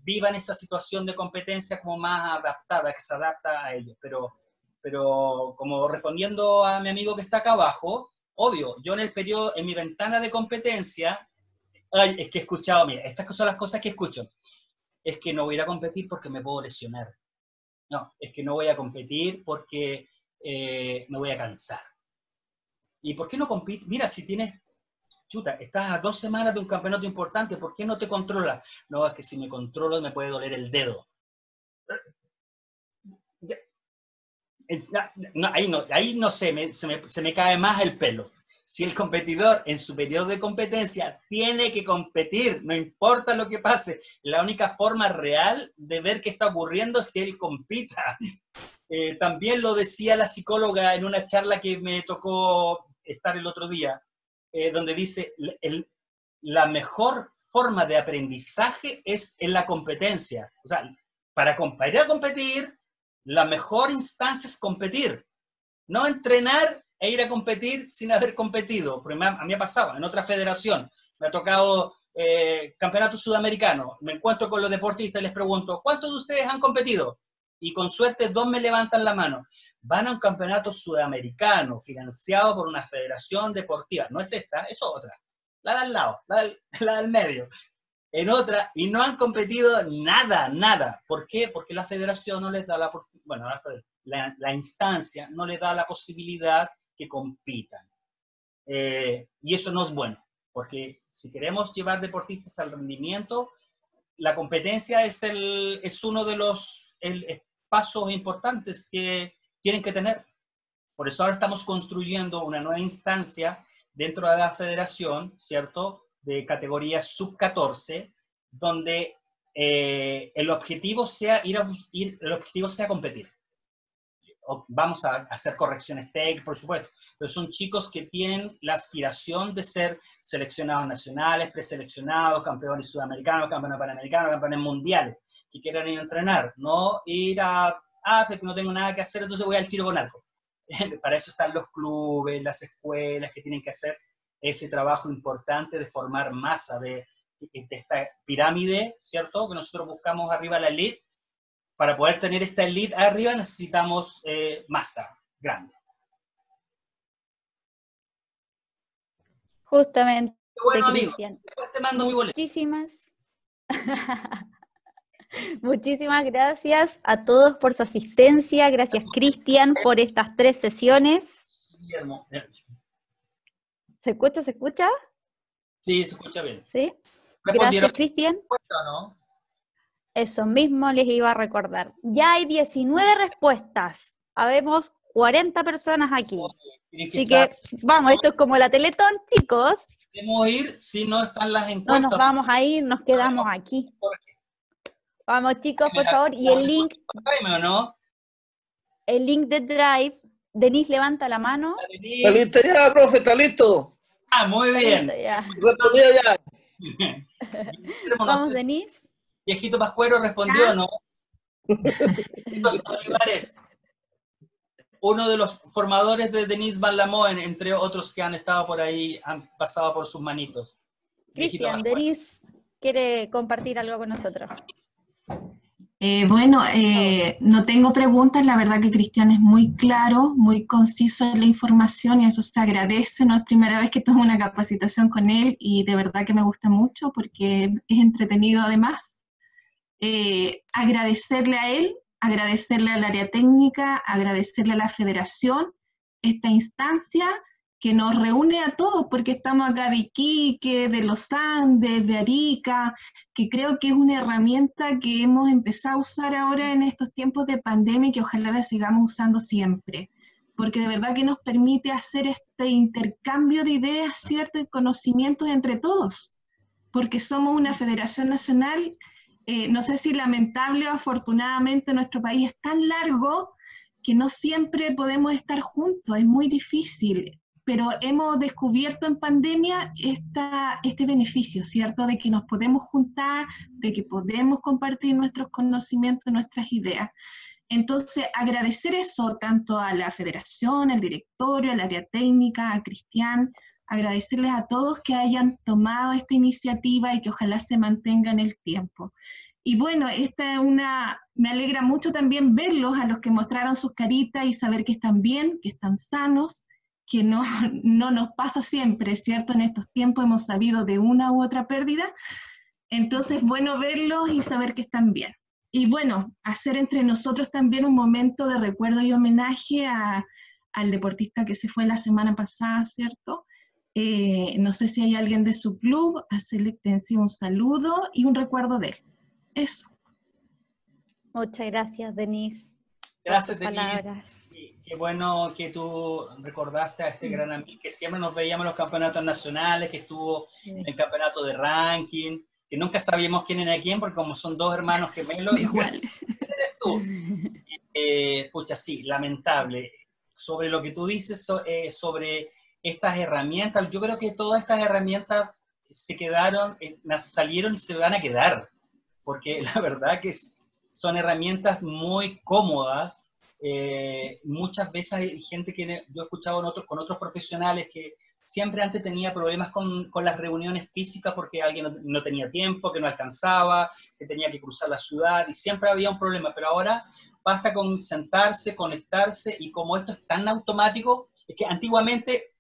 vivan esa situación de competencia como más adaptada, que se adapta a ellos. Pero como respondiendo a mi amigo que está acá abajo, obvio, yo en el periodo, en mi ventana de competencia, es que he escuchado, mira, estas son las cosas que escucho, es que no voy a ir a competir porque me puedo lesionar. No, es que no voy a competir porque me voy a cansar. ¿Y por qué no compites? Mira, si tienes, chuta, estás a 2 semanas de un campeonato importante, ¿por qué no te controlas? No, es que si me controlo me puede doler el dedo. No, ahí no sé, se me cae más el pelo. Si el competidor en su periodo de competencia tiene que competir, no importa lo que pase, la única forma real de ver qué está ocurriendo es que él compita. También lo decía la psicóloga en una charla que me tocó estar el otro día, donde dice, la mejor forma de aprendizaje es en la competencia. O sea, para ir a competir, la mejor instancia es competir, no entrenar e ir a competir sin haber competido. Porque a mí me ha pasado, en otra federación, me ha tocado campeonato sudamericano, me encuentro con los deportistas y les pregunto, ¿cuántos de ustedes han competido? Y con suerte 2 me levantan la mano. Van a un campeonato sudamericano, financiado por una federación deportiva, no es esta, es otra, la de al lado, la del medio. En otra, y no han competido nada. ¿Por qué? Porque la federación no les da la instancia no les da la posibilidad que compitan. Y eso no es bueno, porque si queremos llevar deportistas al rendimiento, la competencia es uno de los pasos importantes que tienen que tener. Por eso ahora estamos construyendo una nueva instancia dentro de la federación, ¿cierto?, de categoría sub-14, donde el objetivo sea competir. Vamos a hacer correcciones técnicas, por supuesto, pero son chicos que tienen la aspiración de ser seleccionados nacionales, preseleccionados, campeones sudamericanos, campeones panamericanos, campeones mundiales, que quieran ir a entrenar, no ir porque no tengo nada que hacer, entonces voy al tiro con arco. Para eso están los clubes, las escuelas, que tienen que hacer ese trabajo importante de formar masa de esta pirámide, ¿cierto?, que nosotros buscamos arriba la elite. Para poder tener esta elite arriba necesitamos masa grande. Justamente, bueno, Cristian. Después te mando mi boleto. Muchísimas gracias a todos por su asistencia. Gracias, Cristian, por estas 3 sesiones. Guillermo. ¿Se escucha? ¿Se escucha? Sí, se escucha bien. ¿Sí? Gracias, Cristian. ¿No? Eso mismo les iba a recordar. Ya hay 19 respuestas. Habemos 40 personas aquí. Así que, vamos, esto es como la Teletón, chicos. Podemos ir si no están las encuestas. No nos vamos a ir, nos quedamos aquí. Vamos, chicos, por favor. Y el link... ¿no? El link de Drive. Denise, levanta la mano. Está listo ya, profe, está listo. Muy bien. Respondió ya. Vamos, Denise. Viejito Pascuero respondió, ¿no? Olivares, uno de los formadores de Denise Van Lamoen, entre otros que han estado por ahí, han pasado por sus manitos. Cristian, Denise quiere compartir algo con nosotros. No tengo preguntas, la verdad que Cristian es muy claro, muy conciso en la información y eso se agradece, no es primera vez que tomo una capacitación con él y de verdad que me gusta mucho porque es entretenido además. Agradecerle a él, agradecerle al área técnica, agradecerle a la federación esta instancia que nos reúne a todos, porque estamos acá de Iquique, de los Andes, de Arica, que creo que es una herramienta que hemos empezado a usar ahora en estos tiempos de pandemia y que ojalá la sigamos usando siempre, porque de verdad que nos permite hacer este intercambio de ideas, ¿cierto? Y conocimientos entre todos, porque somos una federación nacional, no sé si lamentable o afortunadamente nuestro país es tan largo que no siempre podemos estar juntos, es muy difícil, pero hemos descubierto en pandemia este beneficio, ¿cierto? De que nos podemos juntar, de que podemos compartir nuestros conocimientos, nuestras ideas. Entonces, agradecer eso tanto a la federación, al directorio, al área técnica, a Cristian, agradecerles a todos que hayan tomado esta iniciativa y que ojalá se mantenga en el tiempo. Y bueno, me alegra mucho también verlos, a los que mostraron sus caritas y saber que están bien, que están sanos, que no nos pasa siempre, ¿cierto? En estos tiempos hemos sabido de una u otra pérdida, entonces bueno verlos y saber que están bien. Y bueno, hacer entre nosotros también un momento de recuerdo y homenaje al deportista que se fue la semana pasada, ¿cierto? No sé si hay alguien de su club, hacerle extensivo un saludo y un recuerdo de él. Eso. Muchas gracias, Denise. Gracias, por tus Denise. palabras. Qué bueno que tú recordaste a este gran amigo que siempre nos veíamos en los campeonatos nacionales, que estuvo en el campeonato de ranking, que nunca sabíamos quién era quién, porque como son dos hermanos gemelos, igual. Eres tú. Pucha, sí, lamentable. Sobre lo que tú dices, sobre estas herramientas, yo creo que todas estas herramientas se quedaron, salieron y se van a quedar, porque la verdad que son herramientas muy cómodas. Muchas veces hay gente que yo he escuchado con otros profesionales que siempre antes tenía problemas con las reuniones físicas porque alguien no tenía tiempo, que no alcanzaba, que tenía que cruzar la ciudad y siempre había un problema, pero ahora basta con sentarse, conectarse y como esto es tan automático, es que antiguamente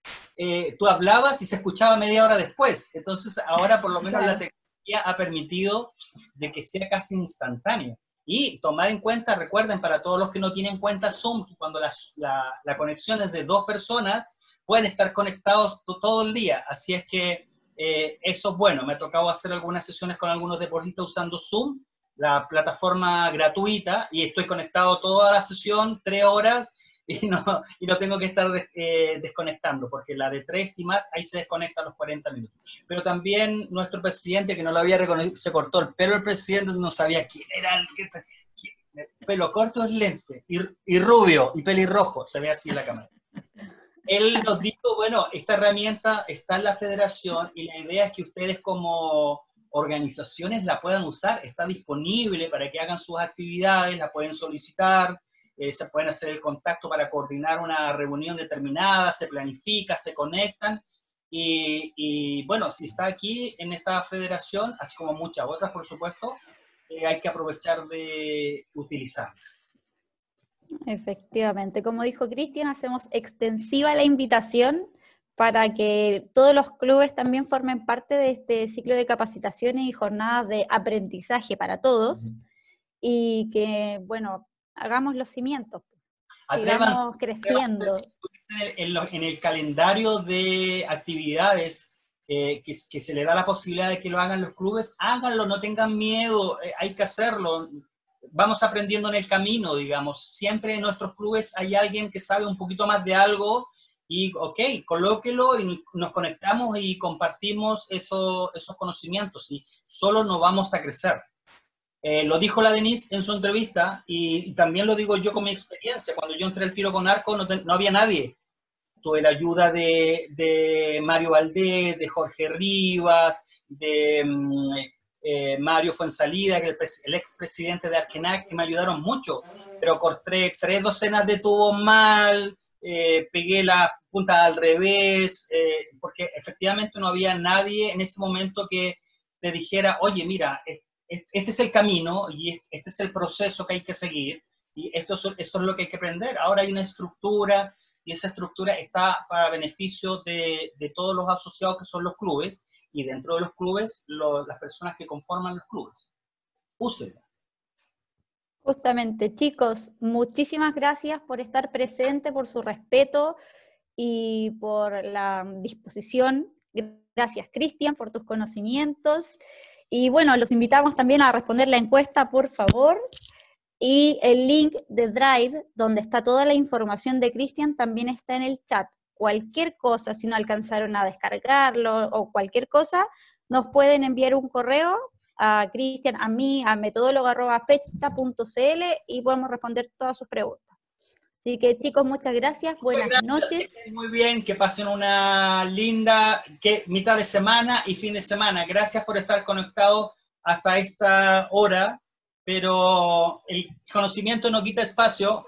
tú hablabas y se escuchaba media hora después, entonces ahora por lo menos la tecnología ha permitido de que sea casi instantáneo. Y tomar en cuenta, recuerden, para todos los que no tienen cuenta Zoom, cuando la conexión es de dos personas, pueden estar conectados todo el día. Así es que eso es bueno. Me ha tocado hacer algunas sesiones con algunos deportistas usando Zoom, la plataforma gratuita, y estoy conectado toda la sesión, 3 horas, y no tengo que estar desconectando, porque la de 3 y más, ahí se desconecta a los 40 minutos. Pero también nuestro presidente, que no lo había reconocido, se cortó el pelo, el presidente no sabía quién era, pelo corto es lente, y rubio, y pelirrojo, se ve así en la cámara. Él nos dijo, bueno, esta herramienta está en la federación, y la idea es que ustedes como organizaciones la puedan usar, está disponible para que hagan sus actividades, la pueden solicitar, se pueden hacer el contacto para coordinar una reunión determinada, se planifica, se conectan, y bueno, si está aquí en esta federación, así como muchas otras, por supuesto, hay que aprovechar de utilizarla. Efectivamente, como dijo Cristian, hacemos extensiva la invitación para que todos los clubes también formen parte de este ciclo de capacitaciones y jornadas de aprendizaje para todos, y que, bueno, hagamos los cimientos, sigamos creciendo. En el calendario de actividades que se le da la posibilidad de que lo hagan los clubes, háganlo, no tengan miedo, hay que hacerlo. Vamos aprendiendo en el camino, digamos. Siempre en nuestros clubes hay alguien que sabe un poquito más de algo y, ok, colóquelo y nos conectamos y compartimos esos conocimientos y solo nos vamos a crecer. Lo dijo la Denise en su entrevista y también lo digo yo con mi experiencia. Cuando yo entré al tiro con arco no había nadie. Tuve la ayuda de Mario Valdés, de Jorge Rivas, de Mario Fuensalida, que es el expresidente de Arkenac, que me ayudaron mucho, pero corté 3 docenas de tubos mal, pegué la punta al revés, porque efectivamente no había nadie en ese momento que te dijera, oye, mira, este es el camino y este es el proceso que hay que seguir y esto es lo que hay que aprender. Ahora hay una estructura y esa estructura está para beneficio de todos los asociados que son los clubes y dentro de los clubes las personas que conforman los clubes. Úsenla. Justamente, chicos, muchísimas gracias por estar presentes, por su respeto. y por la disposición. Gracias, Cristian, por tus conocimientos. Y bueno, los invitamos también a responder la encuesta, por favor. Y el link de Drive, donde está toda la información de Cristian, también está en el chat. Cualquier cosa, si no alcanzaron a descargarlo o cualquier cosa, nos pueden enviar un correo a Cristian, a mí, a metodólogo@fechta.cl y podemos responder todas sus preguntas. Así que chicos, muchas gracias, buenas noches. Que estén muy bien, que pasen una linda mitad de semana y fin de semana. Gracias por estar conectados hasta esta hora, pero el conocimiento no quita espacio.